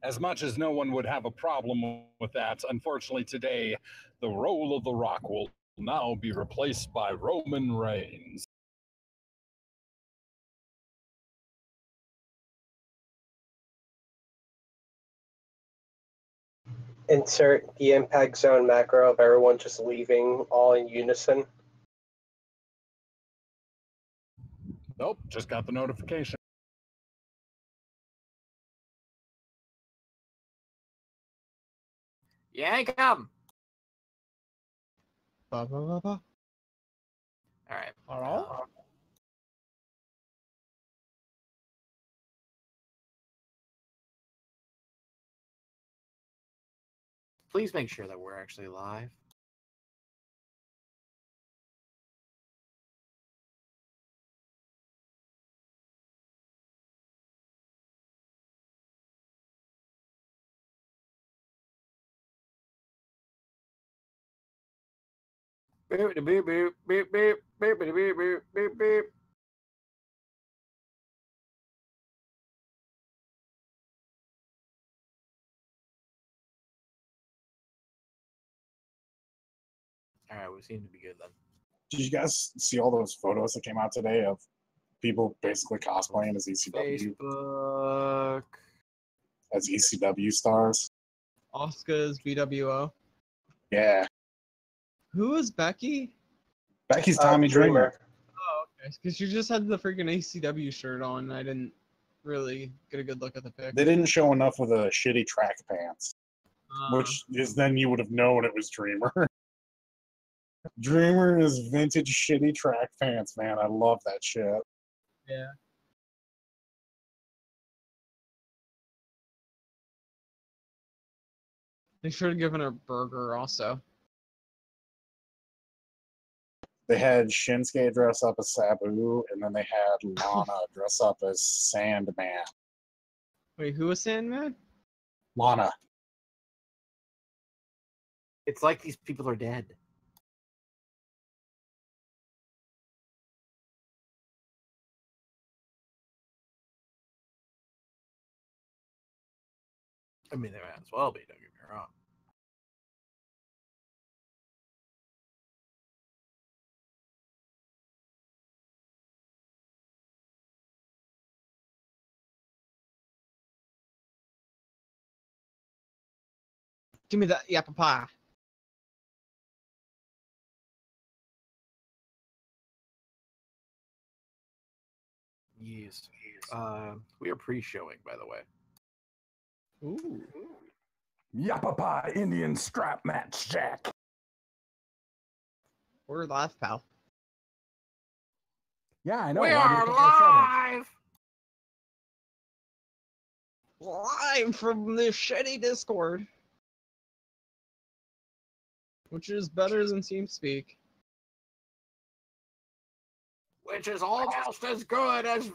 As much as no one would have a problem with that, unfortunately today, the role of The Rock will now be replaced by Roman Reigns. Insert the impact zone macro of everyone just leaving all in unison. Nope, just got the notification. Yeah, come. Ba, ba, ba, ba. All right. Hello? Please make sure that we're actually live. Beep, beep, beep, beep, beep, beep, beep, beep, beep, beep, beep. All right, we seem to be good then. Did you guys see all those photos that came out today of people basically cosplaying as ECW? Facebook. As ECW stars? Asuka's BWO. Yeah. Who is Becky? Becky's Tommy Dreamer. Oh, okay. Because you just had the freaking ACW shirt on. I didn't really get a good look at the pic. They didn't show enough of the shitty track pants, which is then you would have known it was Dreamer. Dreamer is vintage shitty track pants, man. I love that shit. Yeah. They should have given her a burger also. They had Shinsuke dress up as Sabu, and then they had Lana dress up as Sandman. Wait, who was Sandman? Lana. It's like these people are dead. I mean, they might as well be, don't get me wrong. Give me that yappa pie. Yes. We are pre-showing, by the way. Ooh. Yappa Pie Indian strap match, Jack. We're live, pal. Yeah, I know. We Why do you are think I said it? Live from the shitty Discord. Which is better than TeamSpeak. Which is almost as good as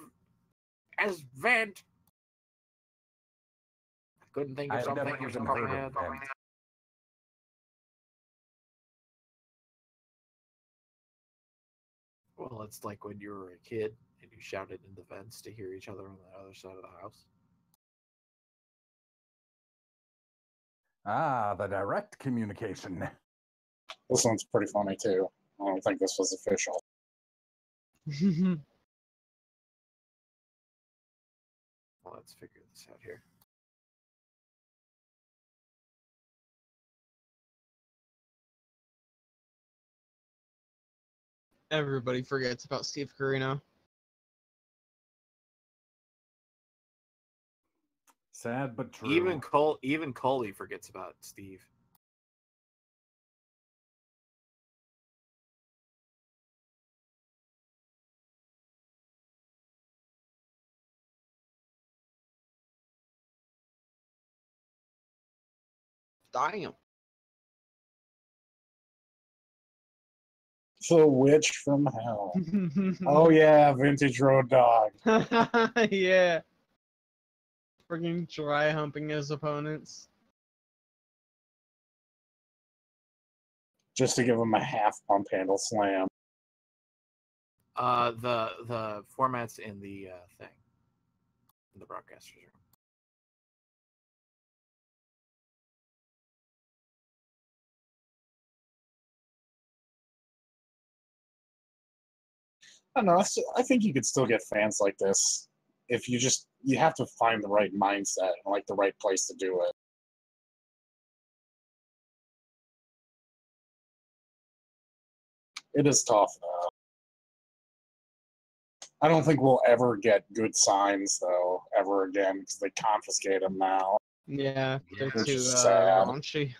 Vent. I couldn't think of I've something. never even heard of Vent. Well, it's like when you were a kid and you shouted in the vents to hear each other on the other side of the house. Ah, the direct communication. This one's pretty funny, too. I don't think this was official. Well, let's figure this out here. Everybody forgets about Steve Corino. Sad but true. Even Coley forgets about Steve. Damn. The Witch from Hell. Oh, yeah, Vintage Road Dog. Yeah. Friggin' dry humping his opponents. Just to give him a half pump handle slam. The format's in the thing. In the broadcaster's room. I don't know. I think you could still get fans like this if you have to find the right mindset and like the right place to do it. It is tough though. I don't think we'll ever get good signs though ever again because they confiscate them now. Yeah, they're Which too is sad. raunchy.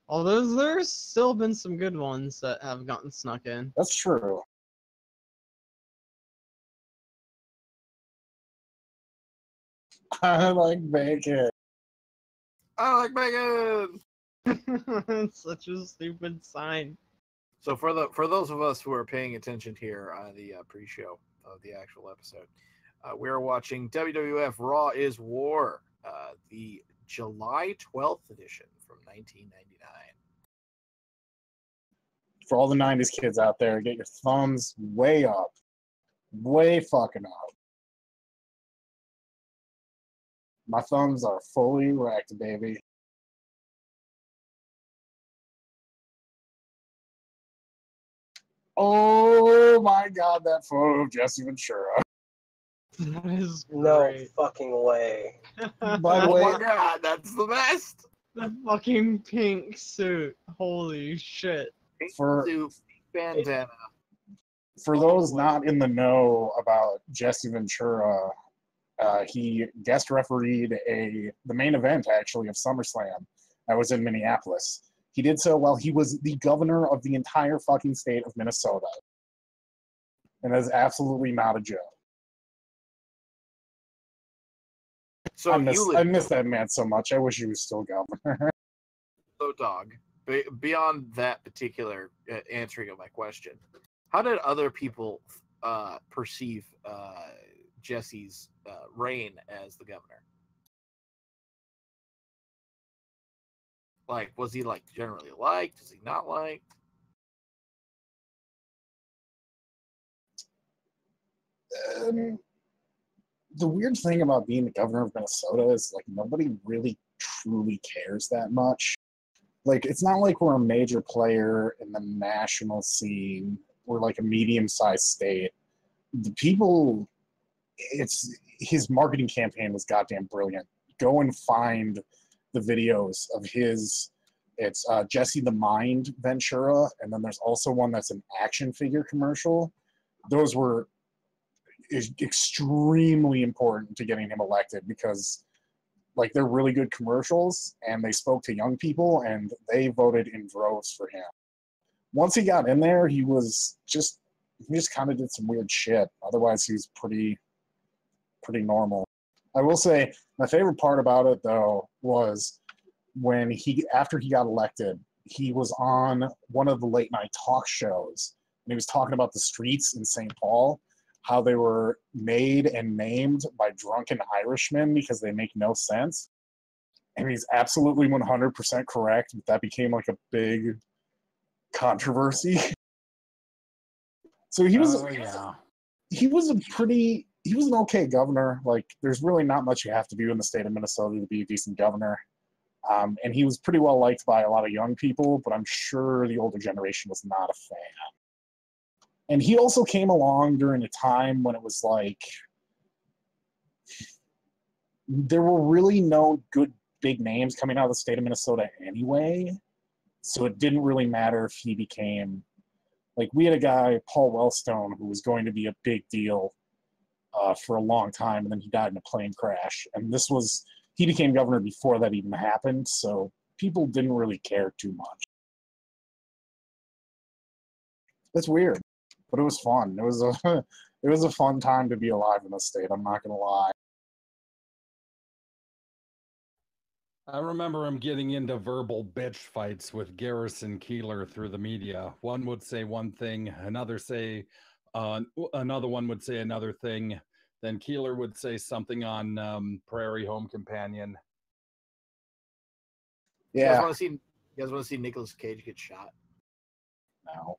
Although there's still been some good ones that have gotten snuck in. That's true. I like bacon. I like bacon. It's such a stupid sign. So for those of us who are paying attention here on the pre-show of the actual episode, we are watching WWF Raw is War, the July 12th edition from 1999. For all the 90s kids out there, get your thumbs way up. Way fucking up. My thumbs are fully erect, baby. Oh my god, that photo of Jessie Ventura. That is No great. fucking way. By the Oh way, my god, that's the best. The fucking pink suit. Holy shit. Pink For- suit, pink bandana. for those not in the know about Jessie Ventura, he guest refereed the main event actually of SummerSlam that was in Minneapolis. He did so while he was the governor of the entire fucking state of Minnesota. And that's absolutely not a joke. So I you miss that man so much. I wish he was still governor. So, dog, beyond that particular answering of my question, how did other people perceive Jesse's reign as the governor? Like, was he like generally liked? Is he not liked? The weird thing about being the governor of Minnesota is like nobody really truly cares that much. Like it's not like we're a major player in the national scene. We're like a medium-sized state. The people, his marketing campaign was goddamn brilliant. Go and find the videos of his. It's Jesse the Mind Ventura, and then there's also one that's an action figure commercial. Those were extremely important to getting him elected because like they're really good commercials and they spoke to young people and they voted in droves for him. Once he got in there, he just kind of did some weird shit. Otherwise, he was pretty normal. I will say my favorite part about it though was when after he got elected, he was on one of the late night talk shows and he was talking about the streets in St. Paul, how they were made and named by drunken Irishmen because they make no sense. And he's absolutely 100% correct, but that became like a big controversy. So he was an okay governor. Like there's really not much you have to do in the state of Minnesota to be a decent governor. And he was pretty well liked by a lot of young people, but I'm sure the older generation was not a fan. And he also came along during a time when it was like there were really no good big names coming out of the state of Minnesota anyway. So it didn't really matter if he became like we had a guy, Paul Wellstone, who was going to be a big deal for a long time, and then he died in a plane crash. And he became governor before that even happened, so people didn't really care too much. That's weird. But it was fun. It was a fun time to be alive in the state, I'm not gonna lie. I remember him getting into verbal bitch fights with Garrison Keillor through the media. One would say one thing, another one would say another thing. Then Keillor would say something on Prairie Home Companion. Yeah. You guys want to see Nicolas Cage get shot? No.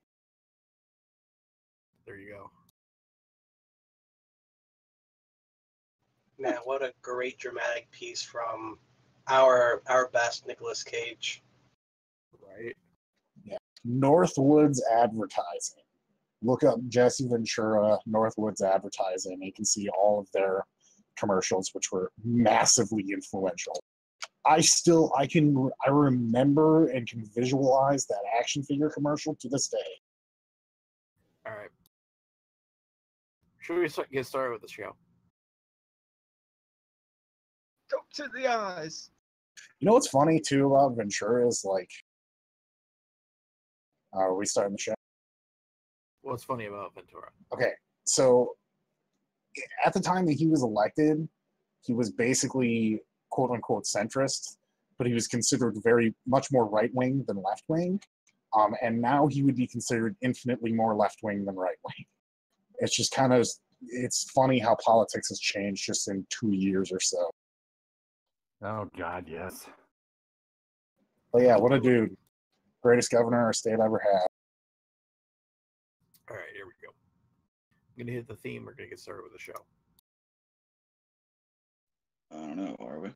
There you go. Man, what a great dramatic piece from our best Nicolas Cage. Right. Yeah. Northwoods Advertising. Look up Jesse Ventura, Northwoods Advertising, and you can see all of their commercials, which were massively influential. I remember and can visualize that action figure commercial to this day. All right. Should we get started with the show? Go to the eyes. You know what's funny too about Ventura is like, are we starting the show? What's funny about Ventura? Okay, so at the time that he was elected, he was basically quote unquote centrist, but he was considered very much more right wing than left wing. And now he would be considered infinitely more left wing than right wing. It's just kind of, it's funny how politics has changed just in 2 years or so. Oh, God, yes. But yeah, what a dude. Greatest governor our state ever had. All right, here we go. I'm going to hit the theme. We're going to get started with the show. I don't know, are we?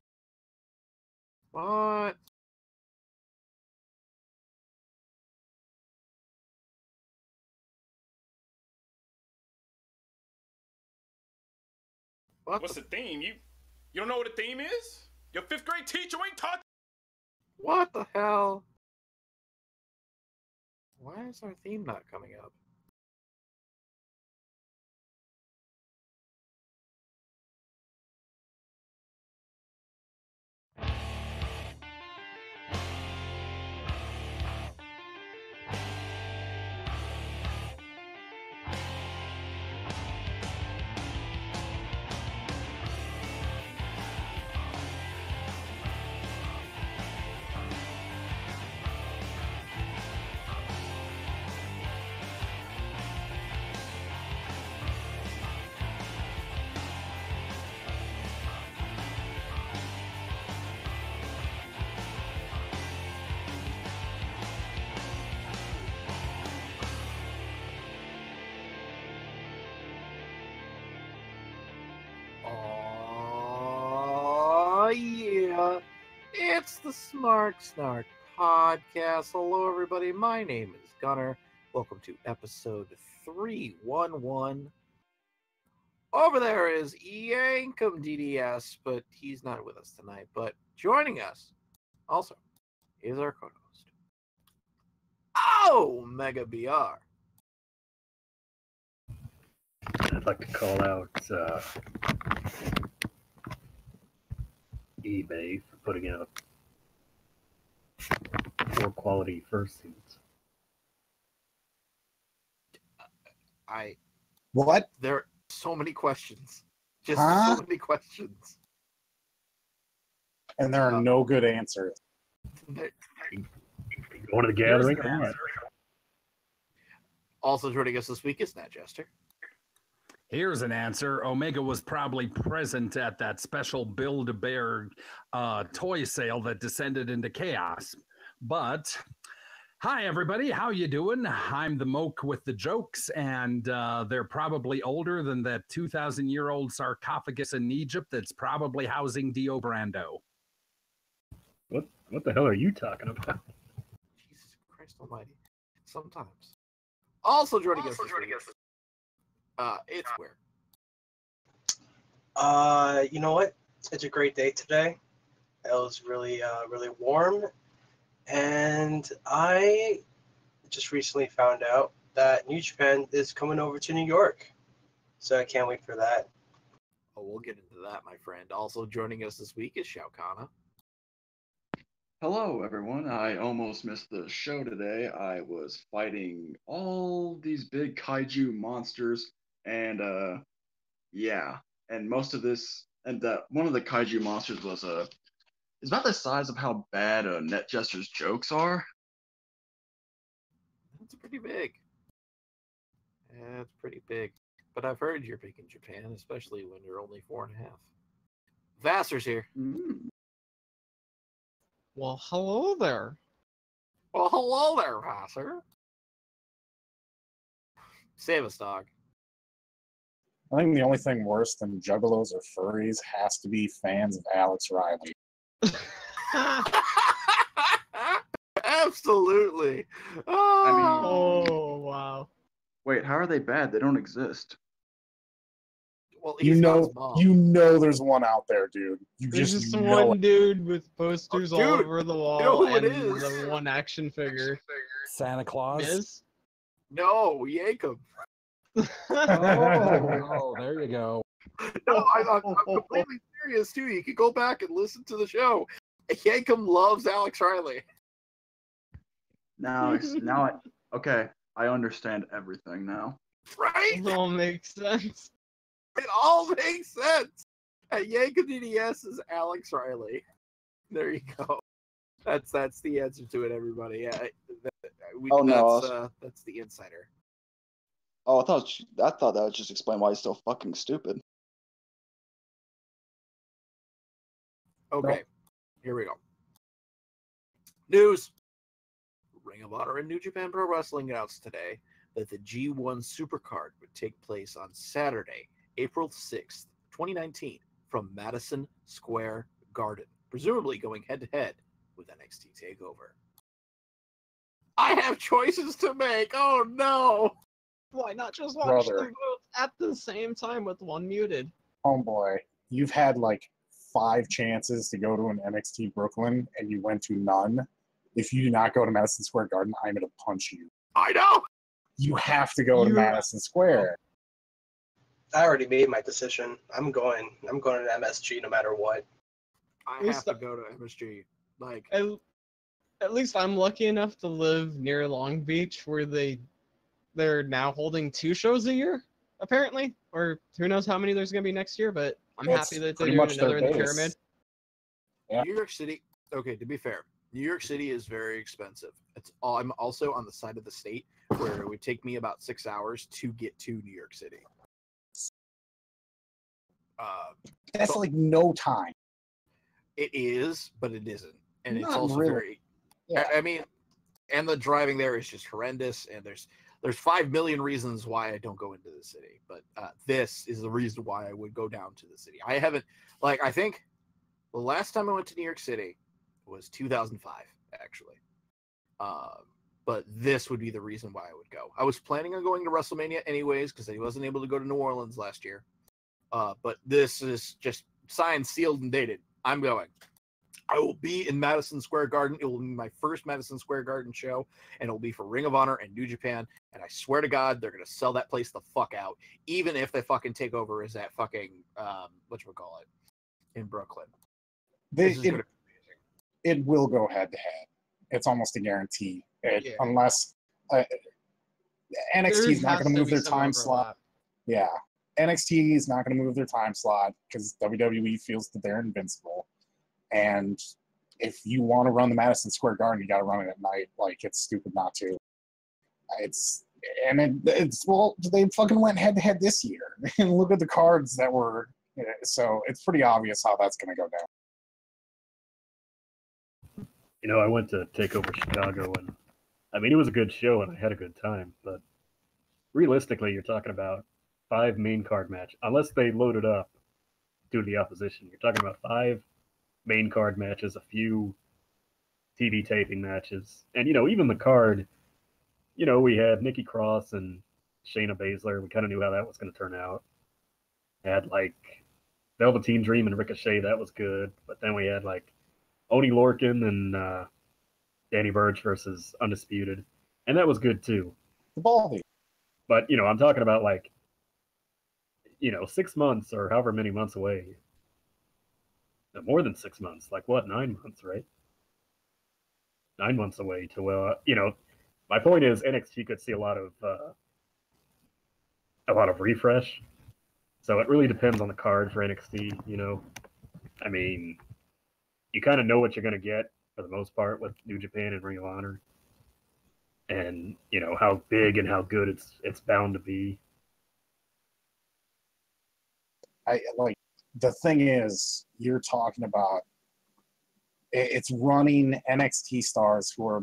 What? What's the theme? You don't know what a theme is? Your 5th grade teacher ain't taught. What the hell? Why is our theme not coming up? Yeah, it's the Smark Snark podcast. Hello, everybody. My name is Gunnar. Welcome to episode 311. Over there is Yankum DDS, but he's not with us tonight. But joining us also is our co-host, Mega BR. I'd like to call out eBay for putting out poor quality fursuits. What? There are so many questions. Just Huh? so many questions. And there are no good answers. There- Going to the gathering or what? Also joining us this week is Nat Jester. Here's an answer. Omega was probably present at that special Build-A-Bear toy sale that descended into chaos. But, hi, everybody. How you doing? I'm the Moke with the jokes, and they're probably older than that 2,000-year-old sarcophagus in Egypt that's probably housing Dio Brando. What the hell are you talking about? Jesus Christ Almighty. Sometimes. Also joining us. It's weird. You know what? It's a great day today. It was really warm, and I just recently found out that New Japan is coming over to New York, so I can't wait for that. Oh, we'll get into that, my friend. Also joining us this week is Shao Kahn. Hello, everyone. I almost missed the show today. I was fighting all these big kaiju monsters, and yeah, and most of this, and one of the kaiju monsters was is about the size of how bad Net Jester's jokes are. That's pretty big. That's pretty big. But I've heard you're big in Japan, especially when you're only 4.5. Vassar's here. Mm. Well, hello there. Well, hello there, Vassar. Save us, dog. I think the only thing worse than juggalos or furries has to be fans of Alex Riley. Absolutely. I mean, Oh, wow. Wait, how are they bad? They don't exist. Well, You he's got know, his mom. you know, there's one out there, dude. You There's just just know one it. dude with posters all Dude, over the wall know who it and is? the one action figure. Santa Claus. Miz? No, Jacob. Oh, there you go. No, I'm completely serious too. You can go back and listen to the show. Yankum loves Alex Riley. Okay, I understand everything now. Right? It all makes sense. It all makes sense. At Yankum DDS is Alex Riley. There you go. That's the answer to it, everybody. Yeah, that's the insider. Oh, I thought that would just explain why he's so fucking stupid. Okay, Here we go. News. Ring of Honor and New Japan Pro Wrestling announced today that the G1 Supercard would take place on Saturday, April 6th, 2019, from Madison Square Garden, presumably going head-to-head with NXT TakeOver. I have choices to make. Oh, no. Why not just watch Brother. them both at the same time with one muted? Homeboy, you've had like 5 chances to go to an NXT Brooklyn and you went to none. If you do not go to Madison Square Garden, I'm going to punch you. I know. You have to go to Madison Square. I already made my decision. I'm going to MSG no matter what. I have to go to MSG. Like, At least I'm lucky enough to live near Long Beach, where they're now holding 2 shows a year, apparently, or who knows how many there's going to be next year. But I'm happy that they're doing another in the Pyramid. Yeah. New York City. Okay, to be fair, New York City is very expensive. I'm also on the side of the state where it would take me about 6 hours to get to New York City. That's like no time. It is, but it isn't, and it's Not also really. very. Yeah. I mean, and the driving there is just horrendous, and there's 5 million reasons why I don't go into the city, but this is the reason why I would go down to the city. I haven't, I think the last time I went to New York City was 2005, actually. But this would be the reason why I would go. I was planning on going to WrestleMania anyways, because I wasn't able to go to New Orleans last year. But this is just signed, sealed, and dated. I'm going. I will be in Madison Square Garden. It will be my first Madison Square Garden show, and it will be for Ring of Honor and New Japan. And I swear to God, they're going to sell that place the fuck out, even if they fucking takeover is at fucking, whatchamacallit, in Brooklyn. It will go head-to-head. It's almost a guarantee. Unless NXT is not going to move their time slot. Yeah. NXT is not going to move their time slot because WWE feels that they're invincible. And if you want to run the Madison Square Garden, you got to run it at night. Like, it's stupid not to. Well, they fucking went head-to-head this year. And look at the cards that were. So it's pretty obvious how that's going to go down. You know, I went to TakeOver Chicago, and I mean, it was a good show, and I had a good time. But realistically, you're talking about 5 main card match, unless they load it up due to the opposition. You're talking about 5 main card matches, a few TV taping matches, and even the card. We had Nikki Cross and Shayna Baszler. We kind of knew how that was going to turn out. Had Velveteen Dream and Ricochet. That was good, but then we had Oney Lorcan and Danny Burch versus Undisputed, and that was good too. The Baldy. But I'm talking about 6 months or however many months away. More than 6 months, 9 months, right? 9 months away to my point is NXT could see a lot of refresh. So it really depends on the card for NXT. I mean, you kind of know what you're going to get for the most part with New Japan and Ring of Honor, and how big and how good it's bound to be. The thing is, you're talking about it's running NXT stars who are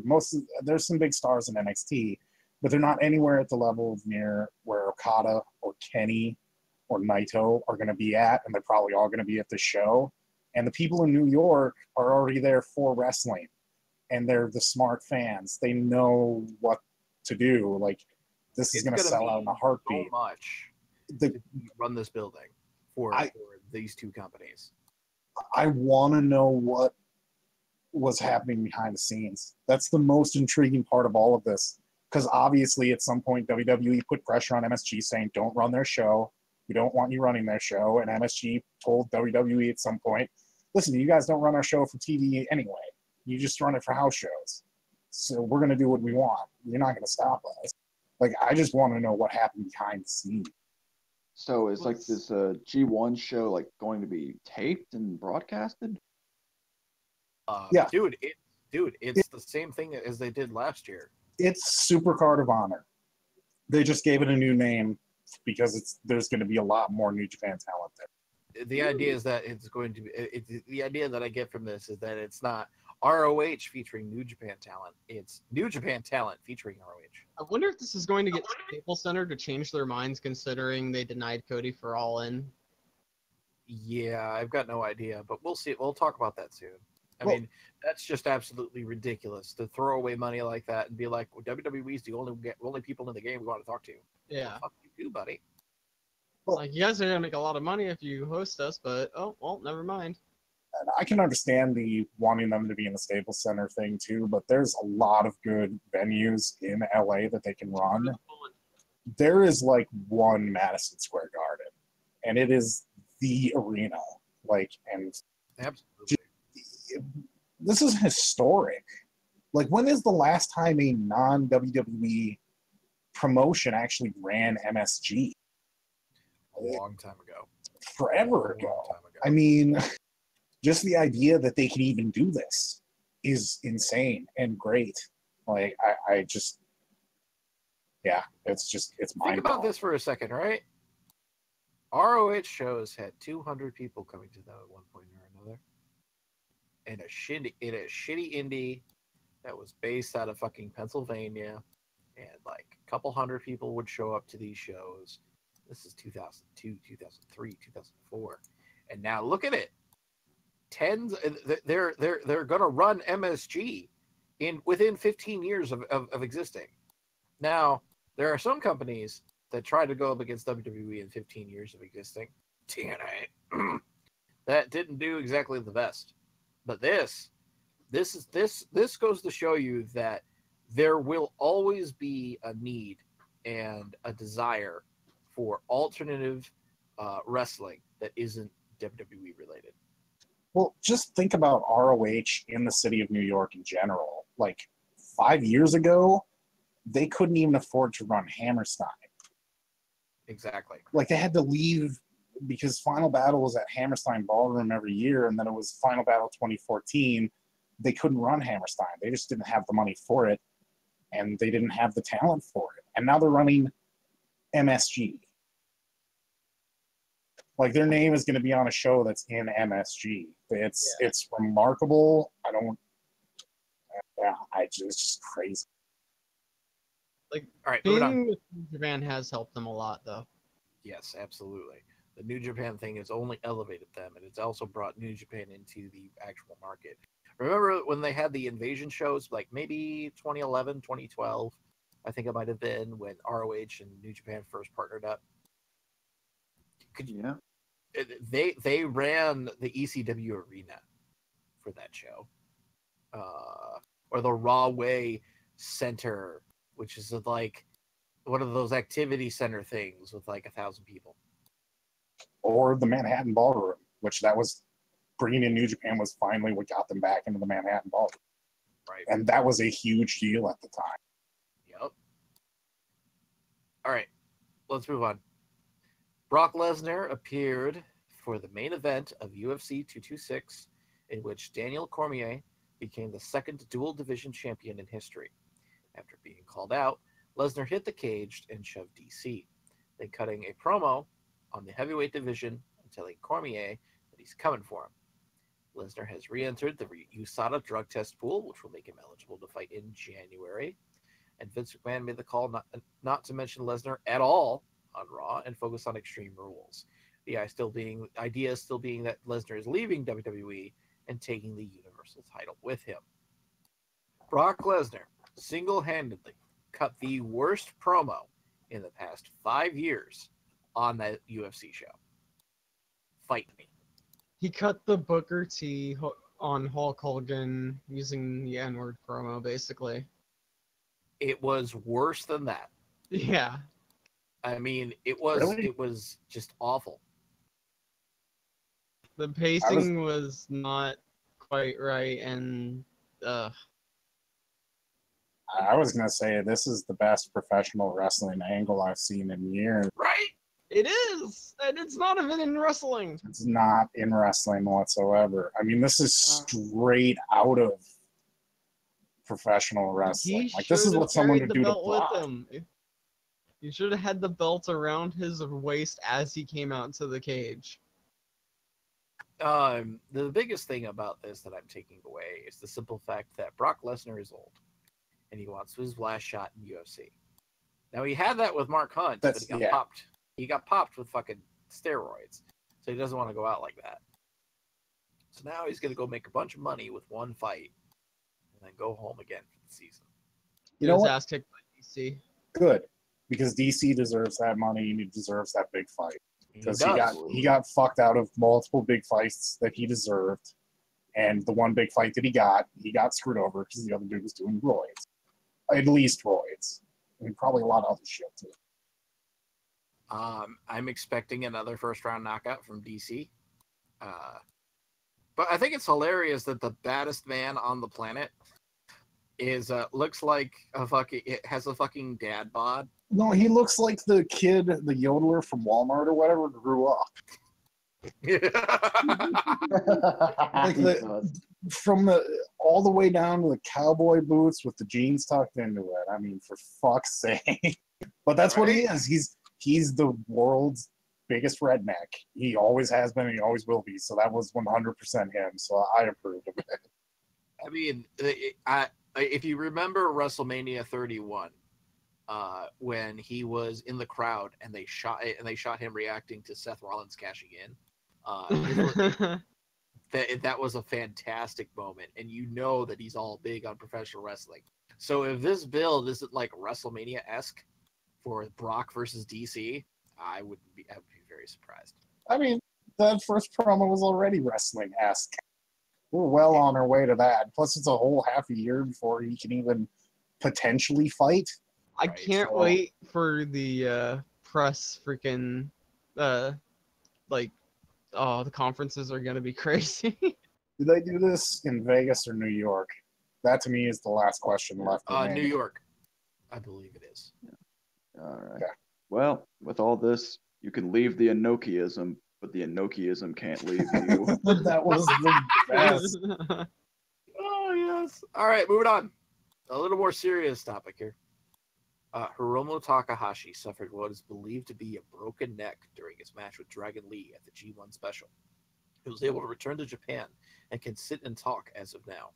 there's some big stars in NXT, but they're not anywhere at the level of near where Okada or Kenny or Naito are going to be at, and they're probably all going to be at the show. And the people in New York are already there for wrestling, and they're the smart fans. They know what to do. This is It's going to gonna sell out in a mean heartbeat. so much The, to run this building for these two companies. I want to know what was happening behind the scenes. That's the most intriguing part of all of this. Because obviously, at some point, WWE put pressure on MSG saying, don't run their show. We don't want you running their show. And MSG told WWE at some point, listen, you guys don't run our show for TV anyway. You just run it for house shows. So we're going to do what we want. You're not going to stop us. Like, I just want to know what happened behind the scenes. So is like this G1 show like going to be taped and broadcasted? Yeah. Dude, it's the same thing as they did last year. It's Supercard of Honor. They just gave it a new name because there's going to be a lot more New Japan talent there. The idea is that it's going to be. The idea that I get from this is that it's not ROH featuring New Japan talent. It's New Japan talent featuring ROH. I wonder if this is going to get Staples Center to change their minds, considering they denied Cody for All In. Yeah, I've got no idea, but we'll see. We'll talk about that soon. I mean, that's just absolutely ridiculous to throw away money like that and be like, well, WWE's the only people in the game we want to talk to. Yeah. Well, fuck you too, buddy. Like, you guys are gonna make a lot of money if you host us, but oh well, never mind. And I can understand the wanting them to be in the Staples Center thing too, but there's a lot of good venues in LA that they can run. There is like one Madison Square Garden, and it is the arena. Like, and absolutely, this is historic. Like, when is the last time a non-WWE promotion actually ran MSG? A long time ago. Forever ago. I mean, just the idea that they can even do this is insane and great. Like, I just, yeah, it's mind-blowing. Think about this for a second, right? ROH shows had 200 people coming to them at one point or another. In a shitty indie that was based out of fucking Pennsylvania, and like a couple hundred people would show up to these shows. This is 2002, 2003, 2004, and now look at it. They're gonna run MSG within 15 years of existing. Now there are some companies that try to go up against WWE in 15 years of existing. TNA that didn't do exactly the best. But this goes to show you that there will always be a need and a desire for alternative wrestling that isn't WWE related. Well, just think about ROH in the city of New York in general. Like 5 years ago, they couldn't even afford to run Hammerstein. Exactly. Like, they had to leave because Final Battle was at Hammerstein Ballroom every year, and then it was Final Battle 2014. They couldn't run Hammerstein. They just didn't have the money for it, and they didn't have the talent for it. And now they're running MSG. Like, their name is going to be on a show that's in MSG. It's remarkable. It's just crazy. Like, all right, being with Japan has helped them a lot, though. Yes, absolutely. The New Japan thing has only elevated them, and it's also brought New Japan into the actual market. Remember when they had the Invasion shows, like maybe 2011, 2012, I think it might have been, when ROH and New Japan first partnered up? Yeah. They ran the ECW arena for that show. Or the Raw Way Center, which is like one of those activity center things with like 1,000 people. Or the Manhattan Ballroom, which that was bringing in New Japan was finally what got them back into the Manhattan Ballroom. Right. And that was a huge deal at the time. Yep. All right, let's move on. Brock Lesnar appeared for the main event of UFC 226, in which Daniel Cormier became the second dual division champion in history. After being called out, Lesnar hit the cage and shoved DC, then cutting a promo on the heavyweight division and telling Cormier that he's coming for him. Lesnar has re-entered the USADA drug test pool, which will make him eligible to fight in January. And Vince McMahon made the call not to mention Lesnar at all on Raw and focus on Extreme Rules. The idea still being that Lesnar is leaving WWE and taking the Universal title with him. Brock Lesnar single-handedly cut the worst promo in the past 5 years on that UFC show. Fight me. He cut the Booker T on Hulk Hogan using the N-word promo, basically. It was worse than that. Yeah. I mean, it was Really? it was just awful. The pacing was not quite right, and I was gonna say this is the best professional wrestling angle I've seen in years. Right? it is, and it's not even in wrestling. It's not in wrestling whatsoever. I mean, this is straight out of professional wrestling. Like, this is what someone would do to Brock. with him. You should have had the belt around his waist as he came out into the cage. The biggest thing about this that I'm taking away is the simple fact that Brock Lesnar is old, and he wants his last shot in UFC. Now, he had that with Mark Hunt, but he got popped. He got popped with fucking steroids, so he doesn't want to go out like that. So now he's going to go make a bunch of money with one fight, and then go home again for the season. You know what? Ass kicked by DC. Good, because DC deserves that money and he deserves that big fight. Because he got fucked out of multiple big fights that he deserved, and the one big fight that he got screwed over because the other dude was doing roids, at least roids, and probably a lot of other shit too. I'm expecting another first-round knockout from DC, but I think it's hilarious that the baddest man on the planet is looks like it has a fucking dad bod. No, he looks like the kid, the yodeler from Walmart or whatever, grew up. From all the way down to the cowboy boots with the jeans tucked into it. I mean, for fuck's sake. But that's what he is. He's the world's biggest redneck. He always has been and he always will be. So that was 100% him. So I approved of it. I mean, if you remember WrestleMania 31, when he was in the crowd and they shot him reacting to Seth Rollins cashing in, that was a fantastic moment, and you know that he's all big on professional wrestling. So if this build isn't like WrestleMania-esque for Brock versus DC, I would be very surprised. I mean, that first promo was already wrestling-esque. We're well on our way to that. Plus, it's a whole half a year before he can even potentially fight. I can't wait for the press freaking the conferences are gonna be crazy. Do they do this in Vegas or New York? That to me is the last question left. New York, I believe it is. Yeah. All right. Okay. Well, with all this, you can leave the Enochiism, but the Enochiism can't leave you. That was the best. Oh yes. All right, moving on. A little more serious topic here. Hiromu Takahashi suffered what is believed to be a broken neck during his match with Dragon Lee at the G1 Special. He was able to return to Japan and can sit and talk as of now.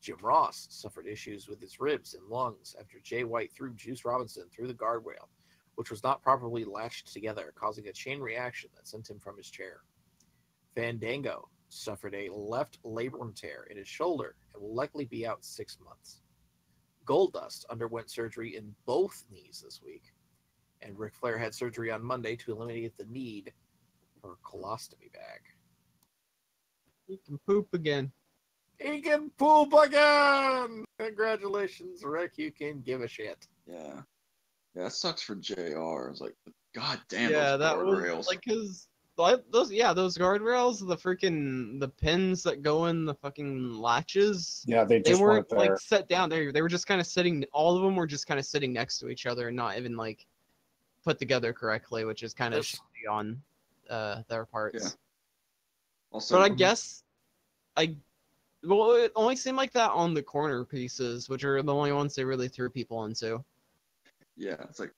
Jim Ross suffered issues with his ribs and lungs after Jay White threw Juice Robinson through the guardrail, which was not properly latched together, causing a chain reaction that sent him from his chair. Fandango suffered a left labrum tear in his shoulder and will likely be out 6 months. Goldust underwent surgery in both knees this week, and Ric Flair had surgery on Monday to eliminate the need for a colostomy bag. He can poop again. He can poop again! Congratulations, Rick. You can give a shit. Yeah. Yeah, it sucks for JR. It's like, god damn, Yeah, those that guardrails. was like those guardrails, the pins that go in the fucking latches. Yeah, they weren't there. like set down. They were just kind of sitting. All of them were just kind of sitting next to each other and not even like put together correctly, which is kind of shitty on their parts. Yeah. Also, But I guess it only seemed like that on the corner pieces, which are the only ones they really threw people into. Yeah, it's like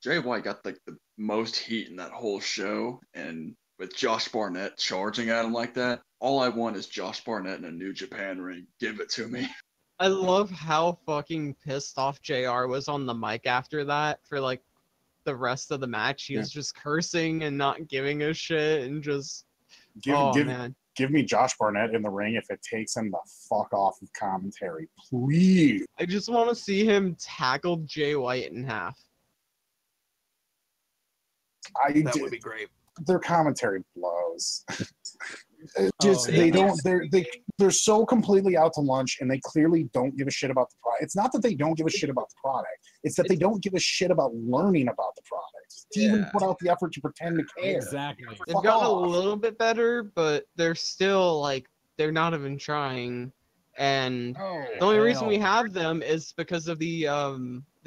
Jay White got like the most heat in that whole show, and with Josh Barnett charging at him like that, all I want is Josh Barnett in a New Japan ring. Give it to me. I love how fucking pissed off JR was on the mic after that for like the rest of the match. He was just cursing and not giving a shit and just man. Give me Josh Barnett in the ring if it takes him the fuck off of commentary, please. I just want to see him tackle Jay White in half. That would be great. Their commentary blows. Yeah. They're so completely out to lunch, and they clearly don't give a shit about the product. It's not that they don't give a shit about the product. It's that they don't give a shit about learning about the product to even put out the effort to pretend to care. Exactly. They've gotten a little bit better, but they're still like they're not even trying. And the only reason we have them is because of the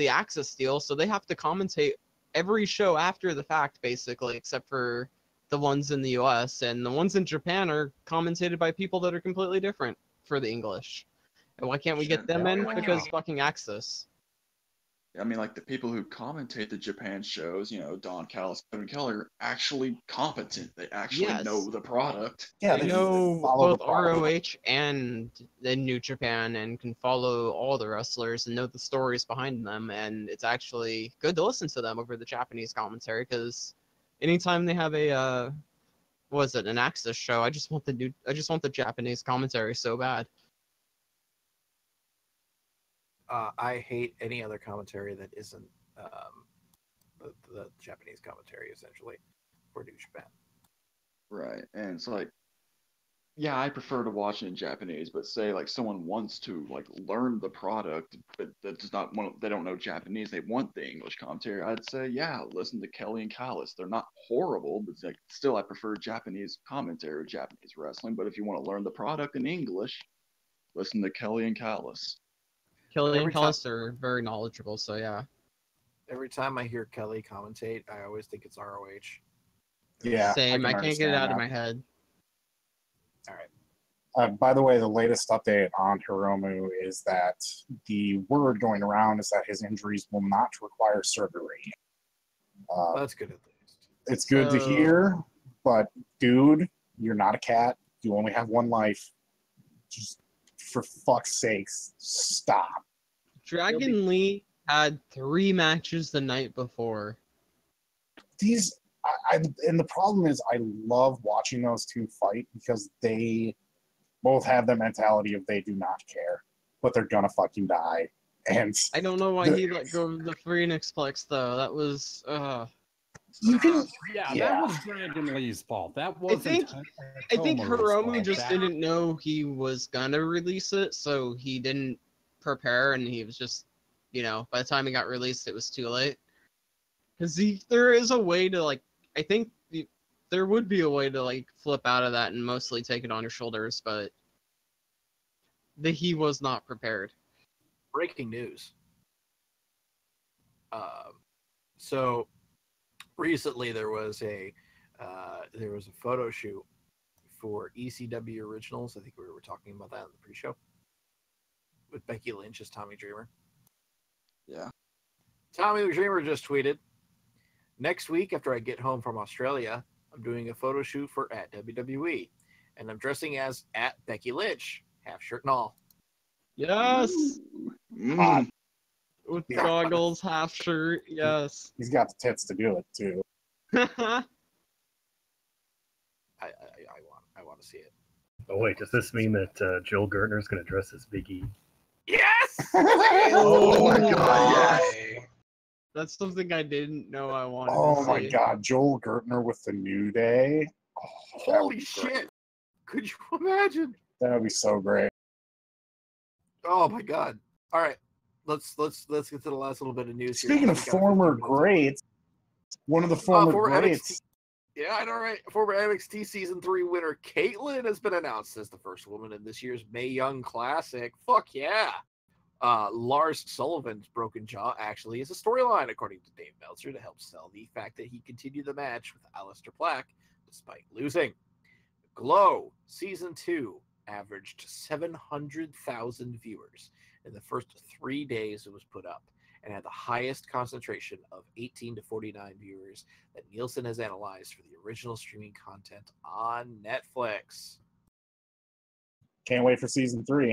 Access deal. So they have to commentate every show after the fact, basically, except for the ones in the US, and the ones in Japan are commentated by people that are completely different for the English. And why can't we get them in? Because fucking Access. I mean, like the people who commentate the Japan shows, Don Callis, Kevin Keller, are actually competent. They actually know the product. Yeah, they know both ROH and the New Japan and can follow all the wrestlers and know the stories behind them. And it's actually good to listen to them over the Japanese commentary, because anytime they have an Access show, I just want the Japanese commentary so bad. I hate any other commentary that isn't the Japanese commentary, essentially, for New Japan. Right, and it's like, yeah, I prefer to watch it in Japanese, but say like someone wants to like learn the product, but that does not want, they don't know Japanese, they want the English commentary. I'd say, yeah, listen to Kelly and Callis. They're not horrible, but like still I prefer Japanese commentary or Japanese wrestling. But if you want to learn the product in English, listen to Kelly and Callis. Kelly and Callis are very knowledgeable, so yeah. Every time I hear Kelly commentate, I always think it's ROH. Yeah. Same. I can't get it out of my head. All right. By the way, the latest update on Hiromu is that the word going around is that his injuries will not require surgery. That's good at least. It's good to hear, but dude, you're not a cat. You only have one life. Just for fuck's sakes, stop. Dragon Lee had 3 matches the night before. And the problem is I love watching those two fight because they both have the mentality of they do not care, but they're gonna fucking die. And I don't know why he let go of the Phoenix Plex though. That was you can that was Dragon Lee's fault. That wasn't. I think Hiromu just didn't know he was gonna release it, so he didn't prepare, and he was just, by the time he got released, it was too late. Because there is a way to I think there would be a way to flip out of that and mostly take it on your shoulders, but he was not prepared. Breaking news. So recently there was a photo shoot for ECW Originals. I think we were talking about that in the pre-show with Becky Lynch as Tommy Dreamer. Yeah. Tommy Dreamer just tweeted, "Next week after I get home from Australia, I'm doing a photo shoot for at WWE, and I'm dressing as at Becky Lynch, half shirt and all." Yes. With goggles, half shirt, yes. He's got the tits to do it too. I want to see it. Oh wait, does this mean that Joel Gertner is going to dress as Big E? Yes! Oh my god, yes! That's something I didn't know I wanted to see. Oh my god, Joel Gertner with the New Day. Oh, holy shit! Could you imagine? That would be so great. Oh my god! All right, let's get to the last little bit of news. Speaking of former greats, one of the former greats. NXT, yeah, I know, right? Former NXT Season 3 winner Caitlyn has been announced as the first woman in this year's Mae Young Classic. Fuck yeah! Lars Sullivan's broken jaw actually is a storyline, according to Dave Meltzer, to help sell the fact that he continued the match with Aleister Black despite losing. Glow Season 2 averaged 700,000 viewers in the first 3 days it was put up, and had the highest concentration of 18 to 49 viewers that Nielsen has analyzed for the original streaming content on Netflix. Can't wait for Season 3.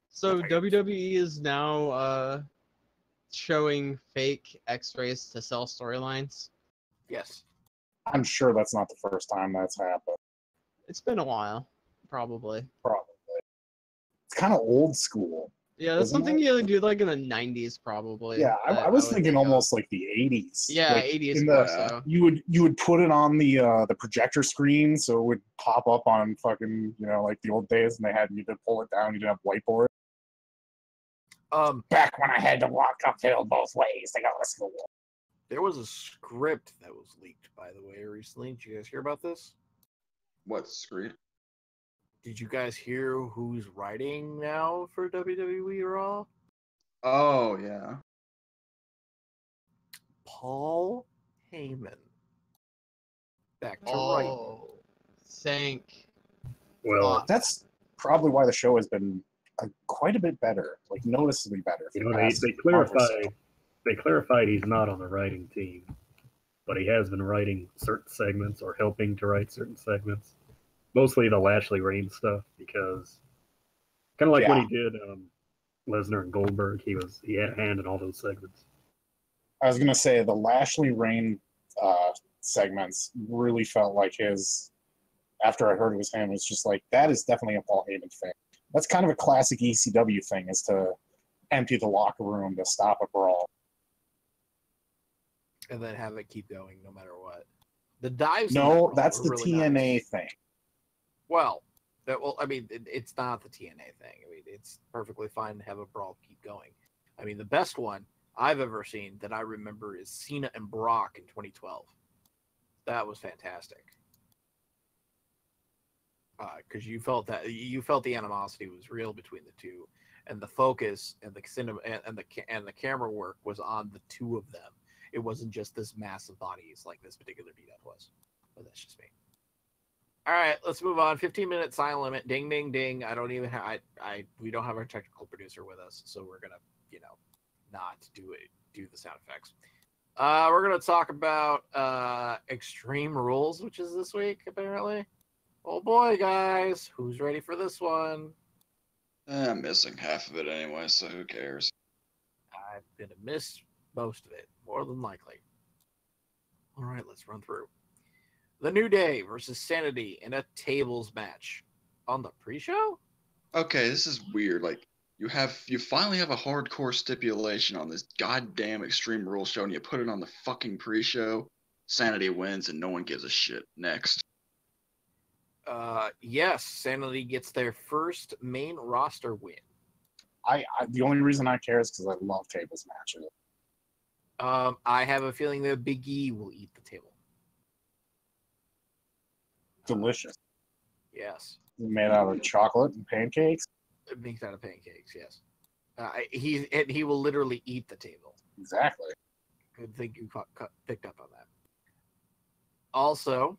So WWE is now showing fake X-rays to sell storylines? Yes. I'm sure that's not the first time that's happened. It's been a while, probably. It's kind of old school. Yeah, that's Isn't something it? you do like in the 90s probably. Yeah, I that was would thinking think of. almost like the 80s. Yeah, Like 80s in more the so. you would put it on the projector screen, so it would pop up on fucking like the old days, and you to pull it down. You didn't have whiteboard. Back when I had to walk uphill both ways to go to school. There was a script that was leaked, by the way, recently. Did you guys hear about this? What script? Did you guys hear who's writing now for WWE Raw? Oh yeah. Paul Heyman. Back to writing. Oh, thank Well, God. That's probably why the show has been quite a bit better, like noticeably better. For you know, the they, past they month or clarified so. they clarified he's not on the writing team, but he has been writing certain segments or helping to write certain segments, mostly the Lashley Reigns stuff, because kind of like when he did Lesnar and Goldberg, he had a hand in all those segments. I was gonna say the Lashley Reign segments really felt like his. After I heard it was him, it was just like that is definitely a Paul Heyman thing. That's kind of a classic ECW thing, is to empty the locker room to stop a brawl. And then have it keep going no matter what. The dives. No, that's the really TNA nice. thing. Well, I mean, it's not the TNA thing. I mean, it's perfectly fine to have a brawl keep going. I mean, the best one I've ever seen that I remember is Cena and Brock in 2012. That was fantastic. Because you felt the animosity was real between the two, and the focus and the cinema and the camera work was on the two of them. It wasn't just this mass of bodies like this particular beat-up was. But that's just me. All right, let's move on. 15-minute sign limit. Ding, ding, ding. I don't even have. We don't have our technical producer with us, so we're gonna, not do the sound effects. We're gonna talk about Extreme Rules, which is this week apparently. Oh boy, guys, who's ready for this one? I'm missing half of it anyway, so who cares? I'm gonna miss most of it, more than likely. All right, let's run through. The New Day versus Sanity in a tables match on the pre-show. Okay, this is weird. Like you finally have a hardcore stipulation on this goddamn Extreme Rules show, and you put it on the fucking pre-show. Sanity wins, and no one gives a shit. Next. Yes, Sanity gets their first main roster win. The only reason I care is because I love tables matches. I have a feeling that Big E will eat the table. Delicious. Yes. Made out of chocolate and pancakes. It makes out of pancakes. Yes. He will literally eat the table. Exactly. Good thing you picked up on that. Also,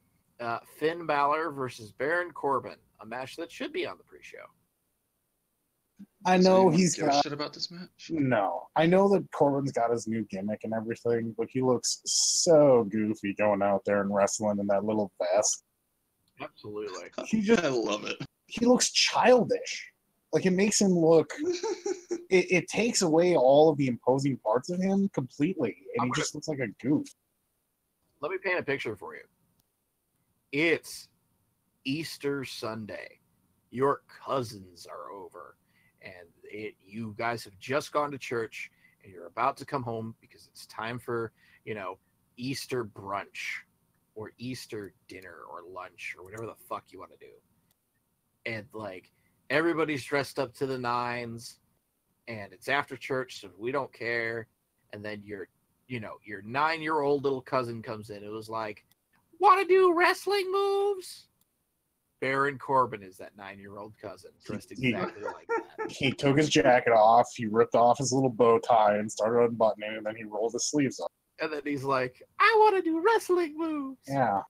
Finn Balor versus Baron Corbin, a match that should be on the pre-show. I know Does he's anyone give got a shit about this match. No, I know that Corbin's got his new gimmick and everything, but he looks so goofy going out there and wrestling in that little vest. Absolutely. I love it. He looks childish. Like it makes him look. It takes away all of the imposing parts of him completely, and he just looks like a goof. Let me paint a picture for you. It's Easter Sunday. Your cousins are over, and you guys have just gone to church, and you're about to come home because it's time for, Easter brunch or Easter dinner or lunch or whatever the fuck you want to do. And like everybody's dressed up to the nines, and it's after church, so we don't care. And then your 9-year-old little cousin comes in. It was like, want to do wrestling moves? Baron Corbin is that 9-year-old cousin dressed exactly like that. He took his jacket off, he ripped off his little bow tie and started unbuttoning it, and then he rolled his sleeves up. And then he's like, I want to do wrestling moves. Yeah.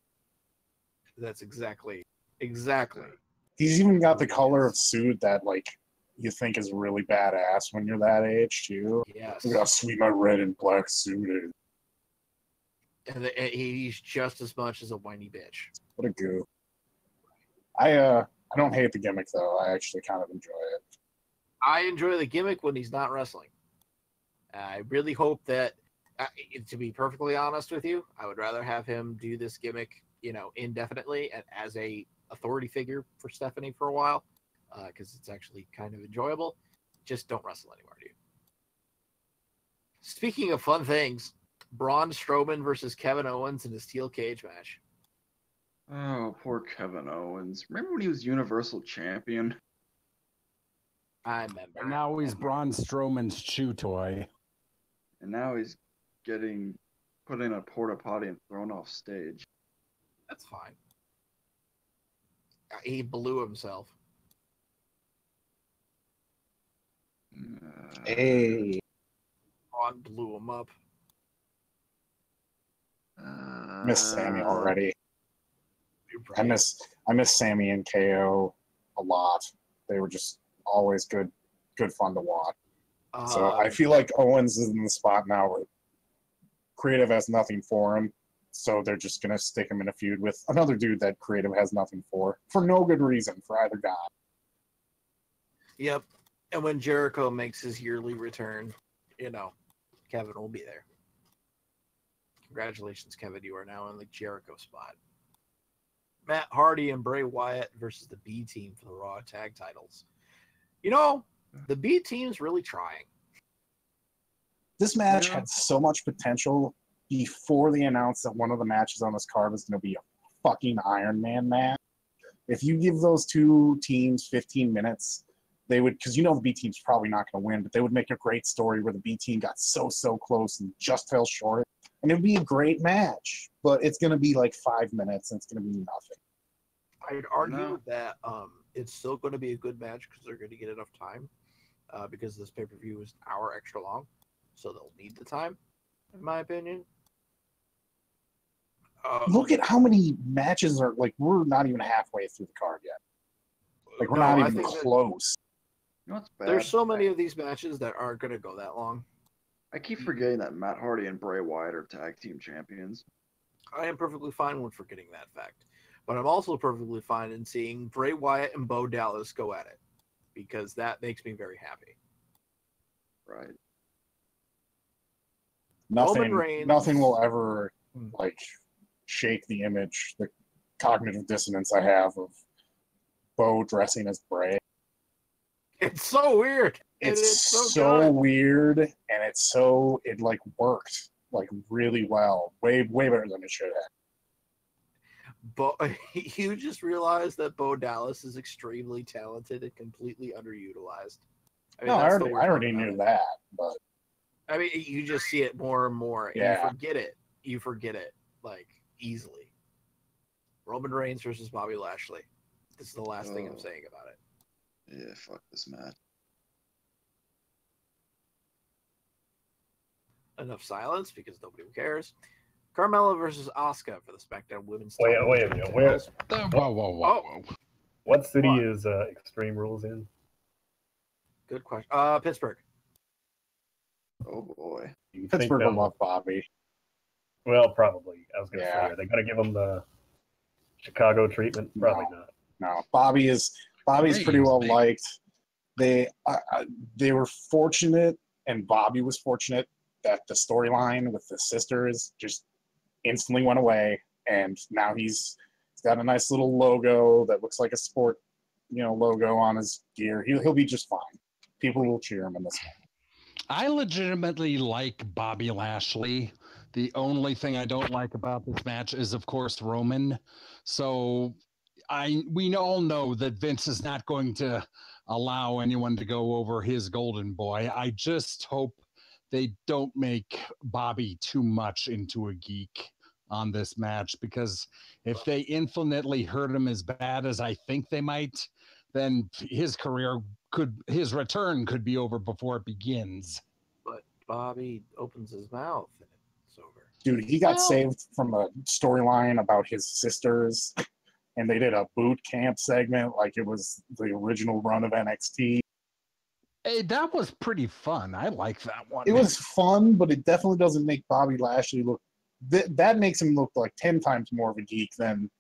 That's exactly. He's even got the color of suit that, like, you think is really badass when you're that age, too. Yes. Look how sweet my red and black suit is. And he's just as much as a whiny bitch. What a goof. I don't hate the gimmick, though. I actually kind of enjoy it. I enjoy the gimmick when he's not wrestling. I really hope that, to be perfectly honest with you, I would rather have him do this gimmick, indefinitely and as a authority figure for Stephanie for a while, because it's actually kind of enjoyable. just don't wrestle anymore, dude. Speaking of fun things, Braun Strowman versus Kevin Owens in a steel cage match. Oh, poor Kevin Owens. Remember when he was Universal Champion? I remember. And now he's Braun Strowman's chew toy. And now he's getting put in a porta potty and thrown off stage. That's fine. He blew himself. Hey. Braun blew him up. Miss Sammy already. I miss Sammy and KO a lot. They were just always good fun to watch. So I feel like Owens is in the spot now where creative has nothing for him, so they're just gonna stick him in a feud with another dude that creative has nothing for no good reason for either guy. Yep. And when Jericho makes his yearly return, Kevin will be there. Congratulations, Kevin. You are now in the Jericho spot. Matt Hardy and Bray Wyatt versus the B team for the Raw tag titles. The B team's really trying. This match had so much potential before they announced that one of the matches on this card was going to be a fucking Iron Man match. If you give those two teams 15 minutes, they would, because the B team's probably not going to win, but they would make a great story where the B team got so close and just fell short. And it would be a great match, but it's going to be like 5 minutes and it's going to be nothing. I'd argue that it's still going to be a good match because they're going to get enough time because this pay-per-view is an hour extra long. So they'll need the time, in my opinion. Look at how many matches are, we're not even halfway through the card yet. We're not even close. What's bad? There's so many of these matches that aren't going to go that long. I keep forgetting that Matt Hardy and Bray Wyatt are tag team champions. I am perfectly fine with forgetting that fact. But I'm also perfectly fine in seeing Bray Wyatt and Bo Dallas go at it. Because that makes me very happy. Right. Nothing will ever, shake the image, the cognitive dissonance I have of Bo dressing as Bray. It's so weird. It's so weird, and it worked really well, way better than it should have. You just realized that Bo Dallas is extremely talented and completely underutilized. I already knew that, but you just see it more and more, and you forget it. You forget it easily. Roman Reigns versus Bobby Lashley. This is the last thing I'm saying about it. Yeah, fuck this match. Enough silence because nobody cares. Carmella versus Asuka for the SmackDown Women's title. Wait a minute. Whoa. What city is Extreme Rules in? Good question. Pittsburgh. Oh boy. Pittsburgh will love Bobby. Well, probably. I was going to say, are they going to give him the Chicago treatment? Probably not. No, Bobby's pretty well liked. They were fortunate, and Bobby was fortunate that the storyline with the sisters just instantly went away, and now he's got a nice little logo that looks like a sport, logo on his gear. He'll be just fine. People will cheer him in this one. I legitimately like Bobby Lashley. The only thing I don't like about this match is, of course, Roman. So we all know that Vince is not going to allow anyone to go over his golden boy. I just hope they don't make Bobby too much into a geek on this match, because if they infinitely hurt him as bad as I think they might, then his return could be over before it begins. But Bobby opens his mouth and it's over. Dude, he got saved from a storyline about his sisters, and they did a boot camp segment like it was the original run of NXT. Hey, that was pretty fun. I like that one. It was fun, but it definitely doesn't make Bobby Lashley look... That makes him look like 10 times more of a geek than